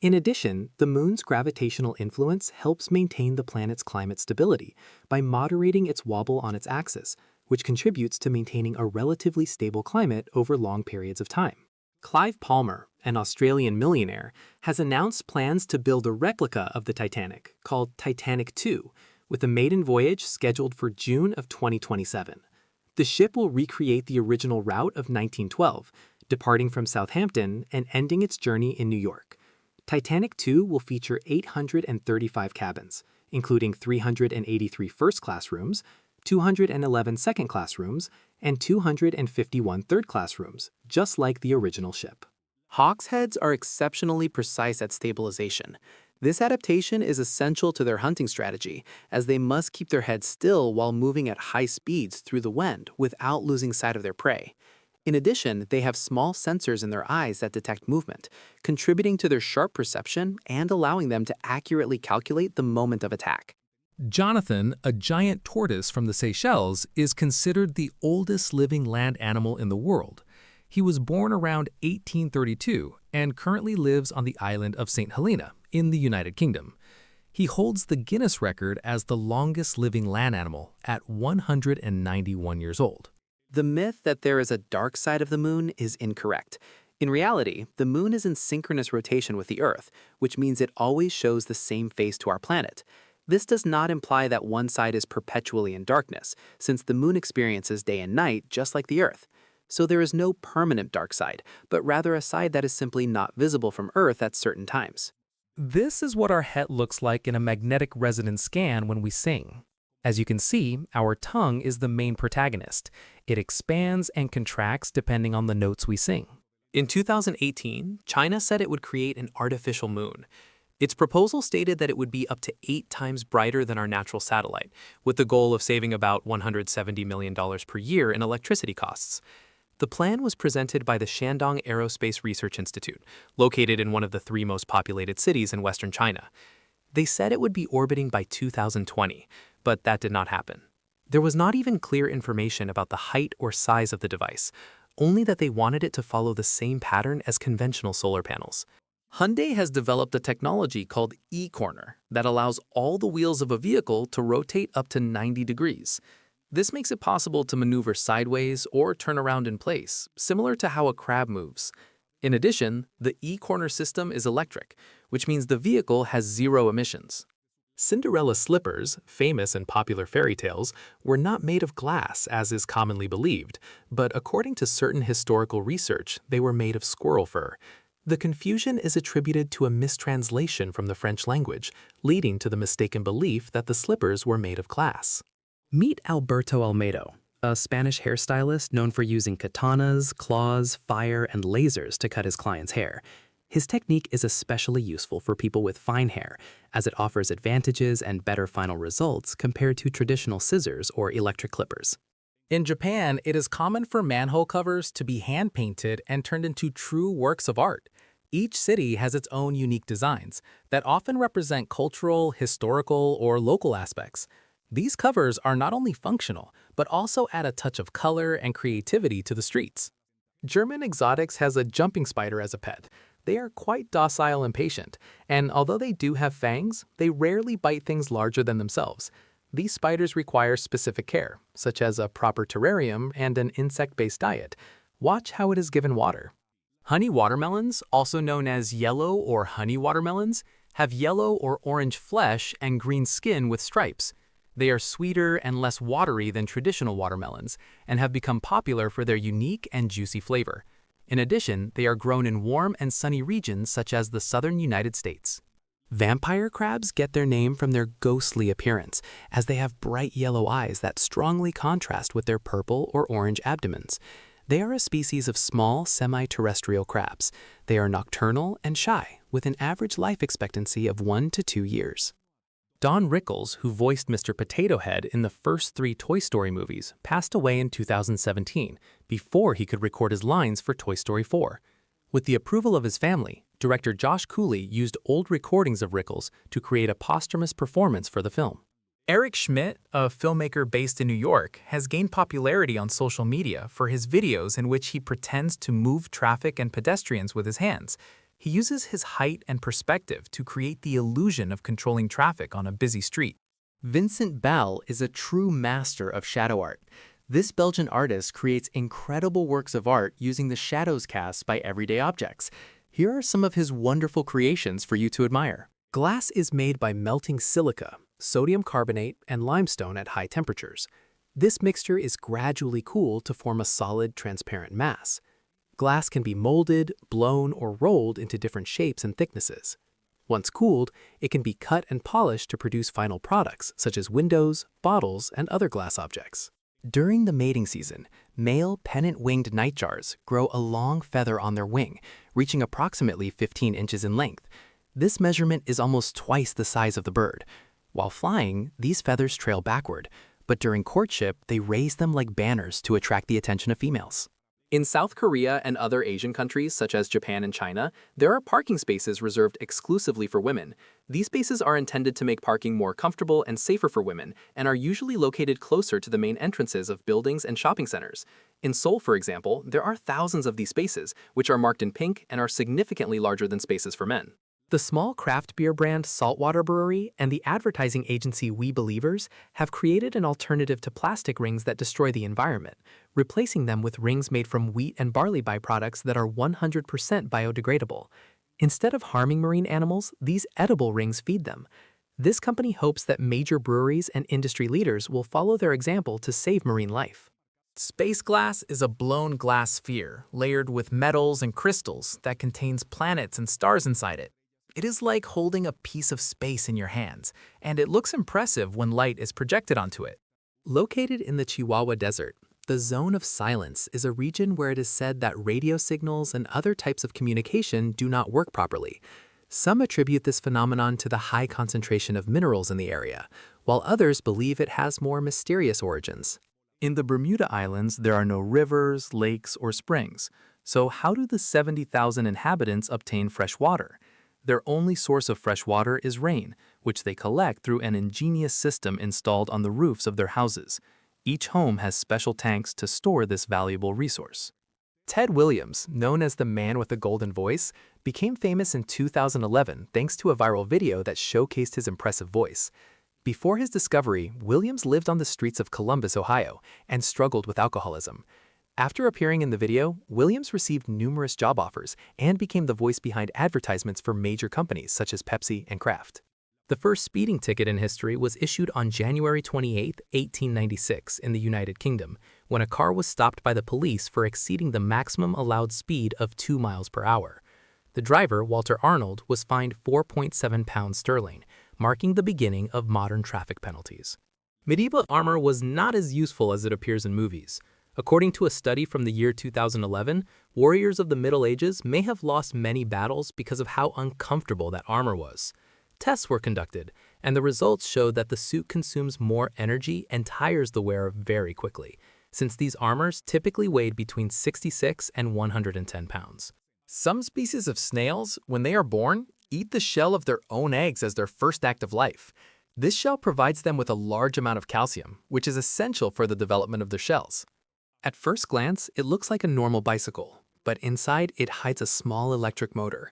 In addition, the moon's gravitational influence helps maintain the planet's climate stability by moderating its wobble on its axis, which contributes to maintaining a relatively stable climate over long periods of time. Clive Palmer, an Australian millionaire, has announced plans to build a replica of the Titanic called Titanic II, with a maiden voyage scheduled for June of 2027. The ship will recreate the original route of 1912, departing from Southampton and ending its journey in New York. Titanic II will feature 835 cabins, including 383 first-class rooms, 211 second-class rooms, and 251 third-class rooms, just like the original ship. Hawks' heads are exceptionally precise at stabilization. This adaptation is essential to their hunting strategy, as they must keep their heads still while moving at high speeds through the wind without losing sight of their prey. In addition, they have small sensors in their eyes that detect movement, contributing to their sharp perception and allowing them to accurately calculate the moment of attack. Jonathan, a giant tortoise from the Seychelles, is considered the oldest living land animal in the world. He was born around 1832 and currently lives on the island of St. Helena in the United Kingdom. He holds the Guinness record as the longest living land animal at 191 years old. The myth that there is a dark side of the moon is incorrect. In reality, the moon is in synchronous rotation with the Earth, which means it always shows the same face to our planet. This does not imply that one side is perpetually in darkness, since the moon experiences day and night just like the Earth. So there is no permanent dark side, but rather a side that is simply not visible from Earth at certain times. This is what our head looks like in a magnetic resonance scan when we sing. As you can see, our tongue is the main protagonist. It expands and contracts depending on the notes we sing. In 2018, China said it would create an artificial moon. Its proposal stated that it would be up to 8 times brighter than our natural satellite, with the goal of saving about $170 million per year in electricity costs. The plan was presented by the Shandong Aerospace Research Institute, located in one of the 3 most populated cities in western China. They said it would be orbiting by 2020, but that did not happen. There was not even clear information about the height or size of the device, only that they wanted it to follow the same pattern as conventional solar panels. Hyundai has developed a technology called e-corner that allows all the wheels of a vehicle to rotate up to 90 degrees. This makes it possible to maneuver sideways or turn around in place, similar to how a crab moves. In addition, the e-corner system is electric, which means the vehicle has 0 emissions. Cinderella slippers, famous in popular fairy tales, were not made of glass as is commonly believed, but according to certain historical research, they were made of squirrel fur. The confusion is attributed to a mistranslation from the French language, leading to the mistaken belief that the slippers were made of glass. Meet Alberto Almedo, a Spanish hairstylist known for using katanas, claws, fire, and lasers to cut his clients' hair. His technique is especially useful for people with fine hair, as it offers advantages and better final results compared to traditional scissors or electric clippers. In Japan, it is common for manhole covers to be hand-painted and turned into true works of art. Each city has its own unique designs that often represent cultural, historical, or local aspects. These covers are not only functional, but also add a touch of color and creativity to the streets. German Exotics has a jumping spider as a pet. They are quite docile and patient, and although they do have fangs, they rarely bite things larger than themselves. These spiders require specific care, such as a proper terrarium and an insect-based diet. Watch how it is given water. Honey watermelons, also known as yellow or honey watermelons, have yellow or orange flesh and green skin with stripes. They are sweeter and less watery than traditional watermelons and have become popular for their unique and juicy flavor. In addition, they are grown in warm and sunny regions such as the southern United States. Vampire crabs get their name from their ghostly appearance, as they have bright yellow eyes that strongly contrast with their purple or orange abdomens. They are a species of small semi-terrestrial crabs. They are nocturnal and shy, with an average life expectancy of 1 to 2 years. Don Rickles, who voiced Mr. Potato Head in the first 3 Toy Story movies, passed away in 2017, before he could record his lines for Toy Story 4. With the approval of his family, director Josh Cooley used old recordings of Rickles to create a posthumous performance for the film. Eric Schmidt, a filmmaker based in New York, has gained popularity on social media for his videos in which he pretends to move traffic and pedestrians with his hands. He uses his height and perspective to create the illusion of controlling traffic on a busy street. Vincent Bell is a true master of shadow art. This Belgian artist creates incredible works of art using the shadows cast by everyday objects. Here are some of his wonderful creations for you to admire. Glass is made by melting silica, sodium carbonate, and limestone at high temperatures. This mixture is gradually cooled to form a solid, transparent mass. Glass can be molded, blown, or rolled into different shapes and thicknesses. Once cooled, it can be cut and polished to produce final products such as windows, bottles, and other glass objects. During the mating season, male pennant-winged nightjars grow a long feather on their wing, reaching approximately 15 inches in length. This measurement is almost twice the size of the bird. While flying, these feathers trail backward, but during courtship, they raise them like banners to attract the attention of females. In South Korea and other Asian countries such as Japan and China, there are parking spaces reserved exclusively for women. These spaces are intended to make parking more comfortable and safer for women and are usually located closer to the main entrances of buildings and shopping centers. In Seoul, for example, there are thousands of these spaces, which are marked in pink and are significantly larger than spaces for men. The small craft beer brand Saltwater Brewery and the advertising agency We Believers have created an alternative to plastic rings that destroy the environment, replacing them with rings made from wheat and barley byproducts that are 100% biodegradable. Instead of harming marine animals, these edible rings feed them. This company hopes that major breweries and industry leaders will follow their example to save marine life. Space glass is a blown glass sphere layered with metals and crystals that contains planets and stars inside it. It is like holding a piece of space in your hands, and it looks impressive when light is projected onto it. Located in the Chihuahua Desert, the Zone of Silence is a region where it is said that radio signals and other types of communication do not work properly. Some attribute this phenomenon to the high concentration of minerals in the area, while others believe it has more mysterious origins. In the Bermuda Islands, there are no rivers, lakes, or springs. So how do the 70,000 inhabitants obtain fresh water? Their only source of fresh water is rain, which they collect through an ingenious system installed on the roofs of their houses. Each home has special tanks to store this valuable resource. Ted Williams, known as the man with the golden voice, became famous in 2011 thanks to a viral video that showcased his impressive voice. Before his discovery, Williams lived on the streets of Columbus, Ohio, and struggled with alcoholism. After appearing in the video, Williams received numerous job offers and became the voice behind advertisements for major companies such as Pepsi and Kraft. The first speeding ticket in history was issued on January 28, 1896 in the United Kingdom, when a car was stopped by the police for exceeding the maximum allowed speed of 2 miles per hour. The driver, Walter Arnold, was fined £4.7 sterling, marking the beginning of modern traffic penalties. Medieval armor was not as useful as it appears in movies. According to a study from the year 2011, warriors of the Middle Ages may have lost many battles because of how uncomfortable that armor was. Tests were conducted, and the results showed that the suit consumes more energy and tires the wearer very quickly, since these armors typically weighed between 66 and 110 pounds. Some species of snails, when they are born, eat the shell of their own eggs as their first act of life. This shell provides them with a large amount of calcium, which is essential for the development of their shells. At first glance, it looks like a normal bicycle, but inside it hides a small electric motor.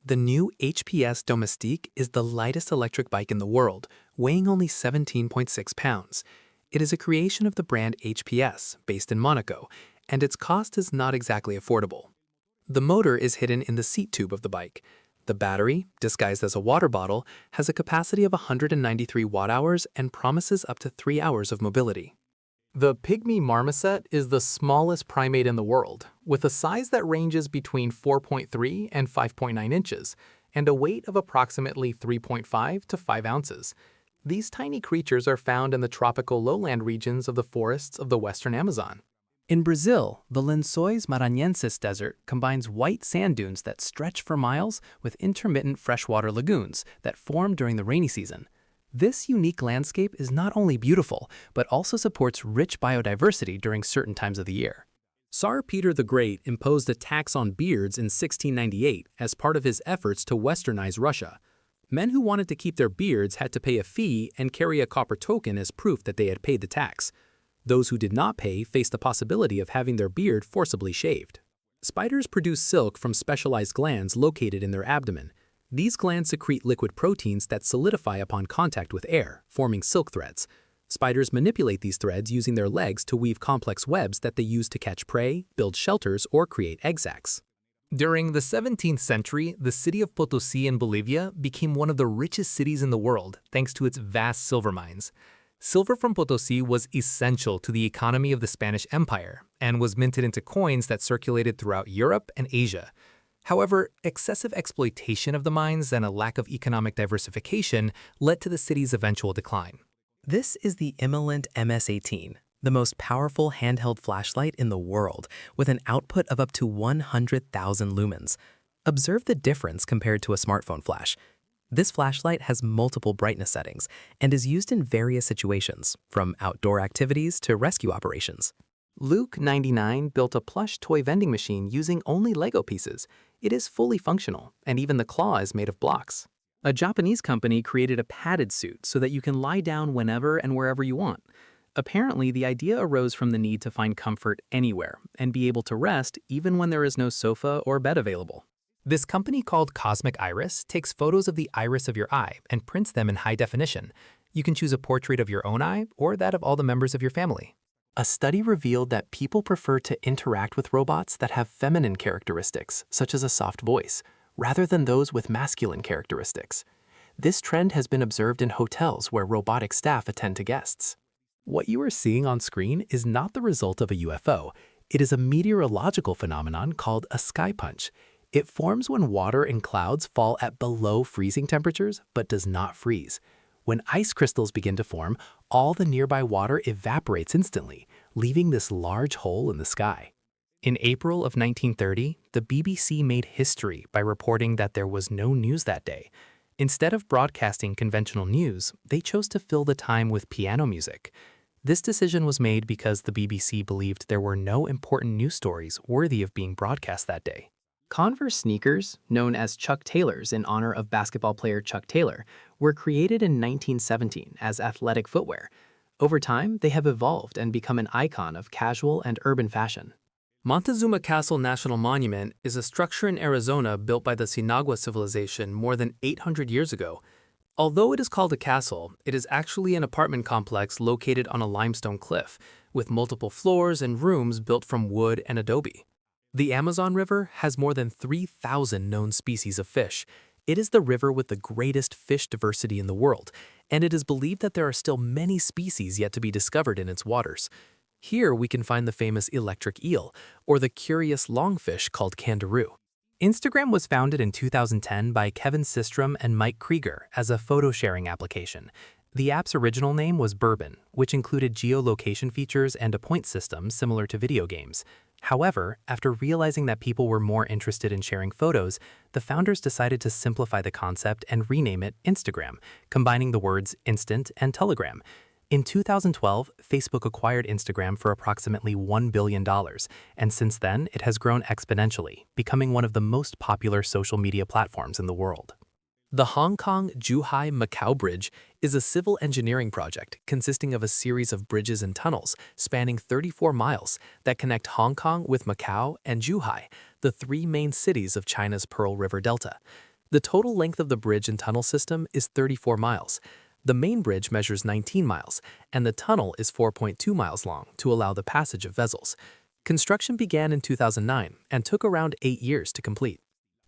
The new HPS Domestique is the lightest electric bike in the world, weighing only 17.6 pounds. It is a creation of the brand HPS, based in Monaco, and its cost is not exactly affordable. The motor is hidden in the seat tube of the bike. The battery, disguised as a water bottle, has a capacity of 193 watt-hours and promises up to 3 hours of mobility. The pygmy marmoset is the smallest primate in the world, with a size that ranges between 4.3 and 5.9 inches, and a weight of approximately 3.5 to 5 ounces. These tiny creatures are found in the tropical lowland regions of the forests of the western Amazon. In Brazil, the Lençóis Maranhenses Desert combines white sand dunes that stretch for miles with intermittent freshwater lagoons that form during the rainy season. This unique landscape is not only beautiful, but also supports rich biodiversity during certain times of the year. Tsar Peter the Great imposed a tax on beards in 1698 as part of his efforts to westernize Russia. Men who wanted to keep their beards had to pay a fee and carry a copper token as proof that they had paid the tax. Those who did not pay faced the possibility of having their beard forcibly shaved. Spiders produce silk from specialized glands located in their abdomen. These glands secrete liquid proteins that solidify upon contact with air, forming silk threads. Spiders manipulate these threads using their legs to weave complex webs that they use to catch prey, build shelters, or create egg sacs. During the 17th century, the city of Potosí in Bolivia became one of the richest cities in the world thanks to its vast silver mines. Silver from Potosí was essential to the economy of the Spanish Empire and was minted into coins that circulated throughout Europe and Asia. However, excessive exploitation of the mines and a lack of economic diversification led to the city's eventual decline. This is the Immolent MS-18, the most powerful handheld flashlight in the world, with an output of up to 100,000 lumens. Observe the difference compared to a smartphone flash. This flashlight has multiple brightness settings and is used in various situations, from outdoor activities to rescue operations. Luke, 99, built a plush toy vending machine using only Lego pieces. It is fully functional, and even the claw is made of blocks. A Japanese company created a padded suit so that you can lie down whenever and wherever you want. Apparently, the idea arose from the need to find comfort anywhere and be able to rest even when there is no sofa or bed available. This company called Cosmic Iris takes photos of the iris of your eye and prints them in high definition. You can choose a portrait of your own eye or that of all the members of your family. A study revealed that people prefer to interact with robots that have feminine characteristics, such as a soft voice, rather than those with masculine characteristics. This trend has been observed in hotels where robotic staff attend to guests. What you are seeing on screen is not the result of a UFO. It is a meteorological phenomenon called a sky punch. It forms when water in clouds fall at below freezing temperatures but does not freeze. When ice crystals begin to form, all the nearby water evaporates instantly, leaving this large hole in the sky. In April of 1930, the BBC made history by reporting that there was no news that day. Instead of broadcasting conventional news, they chose to fill the time with piano music. This decision was made because the BBC believed there were no important news stories worthy of being broadcast that day. Converse sneakers, known as Chuck Taylors in honor of basketball player Chuck Taylor, were created in 1917 as athletic footwear. Over time, they have evolved and become an icon of casual and urban fashion. Montezuma Castle National Monument is a structure in Arizona built by the Sinagua civilization more than 800 years ago. Although it is called a castle, it is actually an apartment complex located on a limestone cliff, with multiple floors and rooms built from wood and adobe. The Amazon River has more than 3,000 known species of fish. It is the river with the greatest fish diversity in the world, and it is believed that there are still many species yet to be discovered in its waters. Here we can find the famous electric eel, or the curious longfish called kangaroo. Instagram was founded in 2010 by Kevin Systrom and Mike Krieger as a photo-sharing application. The app's original name was Bourbon, which included geolocation features and a point system similar to video games. However, after realizing that people were more interested in sharing photos, the founders decided to simplify the concept and rename it Instagram, combining the words instant and telegram. In 2012, Facebook acquired Instagram for approximately $1 billion, and since then it has grown exponentially, becoming one of the most popular social media platforms in the world. The Hong Kong-Zhuhai-Macau Bridge is a civil engineering project consisting of a series of bridges and tunnels spanning 34 miles that connect Hong Kong with Macau and Zhuhai, the three main cities of China's Pearl River Delta. The total length of the bridge and tunnel system is 34 miles. The main bridge measures 19 miles, and the tunnel is 4.2 miles long to allow the passage of vessels. Construction began in 2009 and took around 8 years to complete.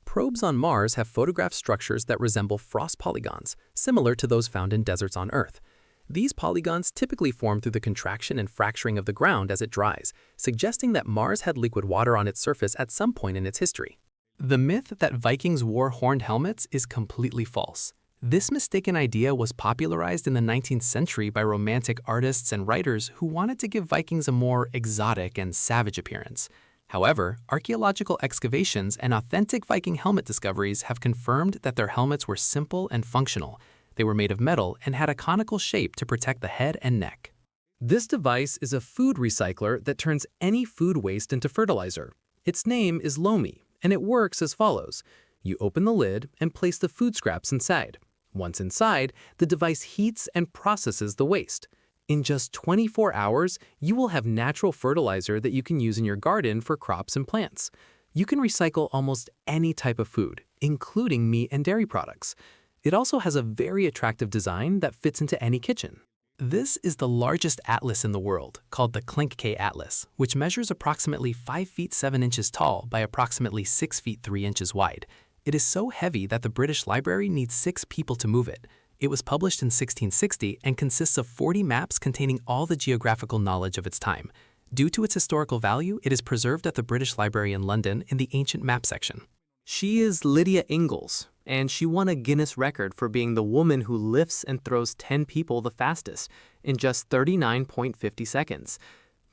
Probes on Mars have photographed structures that resemble frost polygons, similar to those found in deserts on Earth. These polygons typically form through the contraction and fracturing of the ground as it dries, suggesting that Mars had liquid water on its surface at some point in its history. The myth that Vikings wore horned helmets is completely false. This mistaken idea was popularized in the 19th century by romantic artists and writers who wanted to give Vikings a more exotic and savage appearance. However, archaeological excavations and authentic Viking helmet discoveries have confirmed that their helmets were simple and functional. They were made of metal and had a conical shape to protect the head and neck. This device is a food recycler that turns any food waste into fertilizer. Its name is Lomi, and it works as follows. You open the lid and place the food scraps inside. Once inside, the device heats and processes the waste. In just 24 hours, you will have natural fertilizer that you can use in your garden for crops and plants. You can recycle almost any type of food, including meat and dairy products. It also has a very attractive design that fits into any kitchen. This is the largest atlas in the world, called the Klinkke Atlas, which measures approximately 5 feet 7 inches tall by approximately 6 feet 3 inches wide. It is so heavy that the British Library needs 6 people to move it. It was published in 1660 and consists of 40 maps containing all the geographical knowledge of its time. Due to its historical value, it is preserved at the British Library in London in the Ancient Map section. She is Lydia Ingalls, and she won a Guinness record for being the woman who lifts and throws 10 people the fastest in just 39.50 seconds.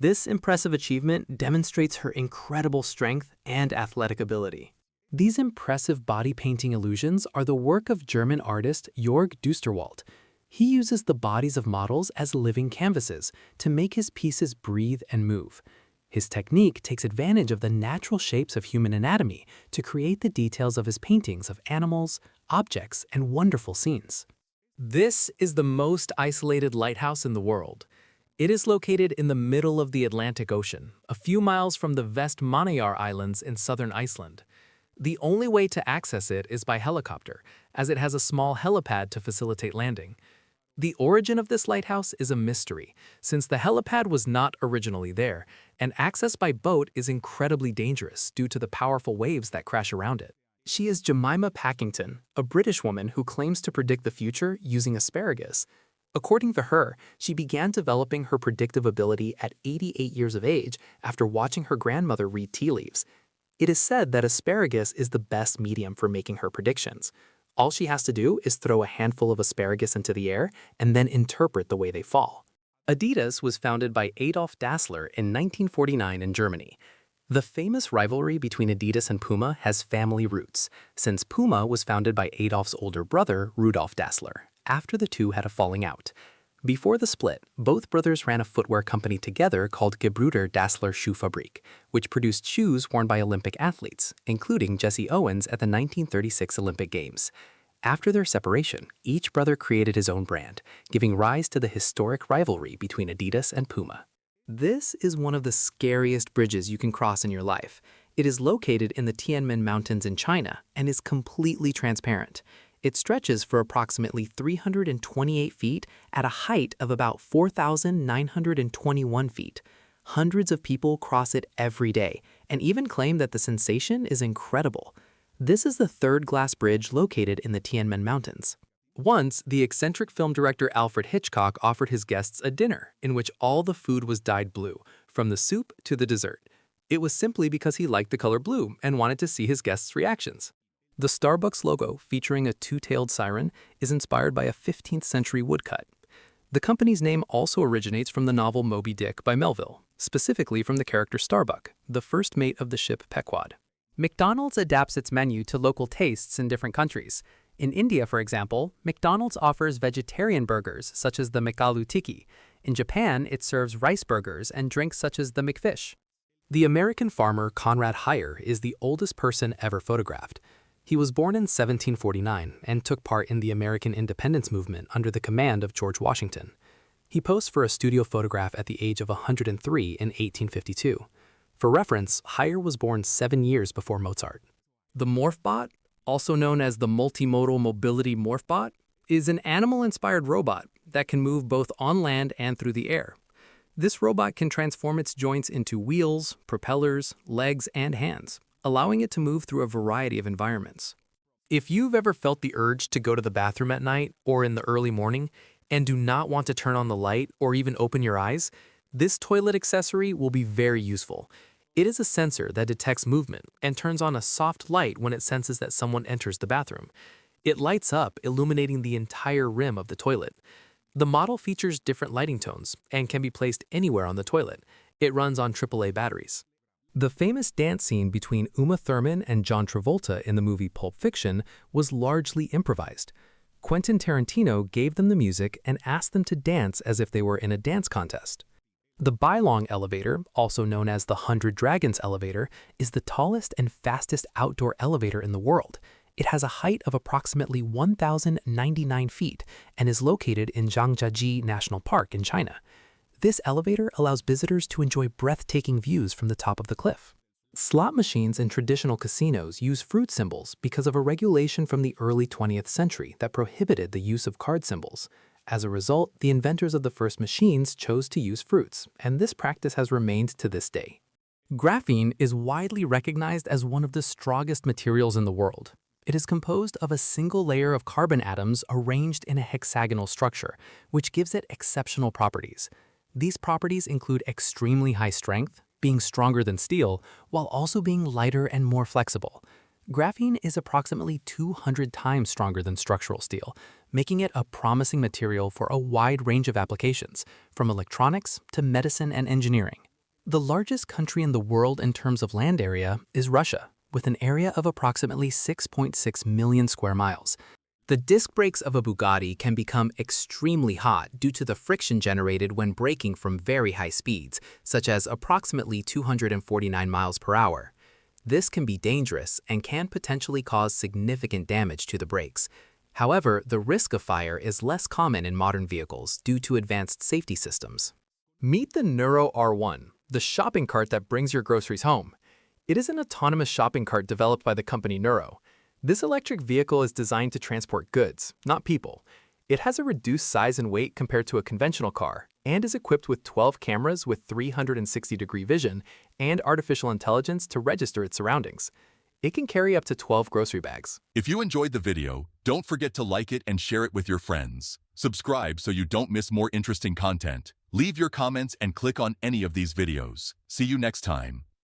This impressive achievement demonstrates her incredible strength and athletic ability. These impressive body painting illusions are the work of German artist Jörg Dusterwald. He uses the bodies of models as living canvases to make his pieces breathe and move. His technique takes advantage of the natural shapes of human anatomy to create the details of his paintings of animals, objects, and wonderful scenes. This is the most isolated lighthouse in the world. It is located in the middle of the Atlantic Ocean, a few miles from the Vestmannaeyjar Islands in southern Iceland. The only way to access it is by helicopter, as it has a small helipad to facilitate landing. The origin of this lighthouse is a mystery, since the helipad was not originally there, and access by boat is incredibly dangerous due to the powerful waves that crash around it. She is Jemima Packington, a British woman who claims to predict the future using asparagus. According to her, she began developing her predictive ability at 88 years of age after watching her grandmother read tea leaves. It is said that asparagus is the best medium for making her predictions. All she has to do is throw a handful of asparagus into the air and then interpret the way they fall. Adidas was founded by Adolf Dassler in 1949 in Germany. The famous rivalry between Adidas and Puma has family roots, since Puma was founded by Adolf's older brother, Rudolf Dassler, after the two had a falling out. Before the split, both brothers ran a footwear company together called Gebrüder Dassler Schuhfabrik, which produced shoes worn by Olympic athletes, including Jesse Owens at the 1936 Olympic Games. After their separation, each brother created his own brand, giving rise to the historic rivalry between Adidas and Puma. This is one of the scariest bridges you can cross in your life. It is located in the Tianmen Mountains in China and is completely transparent. It stretches for approximately 328 feet at a height of about 4,921 feet. Hundreds of people cross it every day and even claim that the sensation is incredible. This is the third glass bridge located in the Tianmen Mountains. Once, the eccentric film director Alfred Hitchcock offered his guests a dinner in which all the food was dyed blue, from the soup to the dessert. It was simply because he liked the color blue and wanted to see his guests' reactions. The Starbucks logo, featuring a two-tailed siren, is inspired by a 15th century woodcut. The company's name also originates from the novel Moby Dick by Melville, specifically from the character Starbuck, the first mate of the ship Pequod. McDonald's adapts its menu to local tastes in different countries. In India, for example, McDonald's offers vegetarian burgers such as the McAloo Tikki. In Japan, it serves rice burgers and drinks such as the McFish. The American farmer Conrad Heyer is the oldest person ever photographed. He was born in 1749 and took part in the American independence movement under the command of George Washington. He posed for a studio photograph at the age of 103 in 1852. For reference, Heyer was born 7 years before Mozart. The MorphBot, also known as the Multimodal Mobility MorphBot, is an animal-inspired robot that can move both on land and through the air. This robot can transform its joints into wheels, propellers, legs, and hands, allowing it to move through a variety of environments. If you've ever felt the urge to go to the bathroom at night or in the early morning and do not want to turn on the light or even open your eyes, this toilet accessory will be very useful. It is a sensor that detects movement and turns on a soft light when it senses that someone enters the bathroom. It lights up, illuminating the entire rim of the toilet. The model features different lighting tones and can be placed anywhere on the toilet. It runs on AAA batteries. The famous dance scene between Uma Thurman and John Travolta in the movie Pulp Fiction was largely improvised. Quentin Tarantino gave them the music and asked them to dance as if they were in a dance contest. The Bylong elevator, also known as the 100 Dragons elevator, is the tallest and fastest outdoor elevator in the world. It has a height of approximately 1,099 feet and is located in Zhangjiajie National Park in China. This elevator allows visitors to enjoy breathtaking views from the top of the cliff. Slot machines in traditional casinos use fruit symbols because of a regulation from the early 20th century that prohibited the use of card symbols. As a result, the inventors of the first machines chose to use fruits, and this practice has remained to this day. Graphene is widely recognized as one of the strongest materials in the world. It is composed of a single layer of carbon atoms arranged in a hexagonal structure, which gives it exceptional properties. These properties include extremely high strength, being stronger than steel, while also being lighter and more flexible. Graphene is approximately 200 times stronger than structural steel, making it a promising material for a wide range of applications, from electronics to medicine and engineering. The largest country in the world in terms of land area is Russia, with an area of approximately 6.6 million square miles. The disc brakes of a Bugatti can become extremely hot due to the friction generated when braking from very high speeds, such as approximately 249 miles per hour. This can be dangerous and can potentially cause significant damage to the brakes. However, the risk of fire is less common in modern vehicles due to advanced safety systems. Meet the Nuro R1, the shopping cart that brings your groceries home. It is an autonomous shopping cart developed by the company Nuro. This electric vehicle is designed to transport goods, not people. It has a reduced size and weight compared to a conventional car and is equipped with 12 cameras with 360-degree vision and artificial intelligence to register its surroundings. It can carry up to 12 grocery bags. If you enjoyed the video, don't forget to like it and share it with your friends. Subscribe so you don't miss more interesting content. Leave your comments and click on any of these videos. See you next time.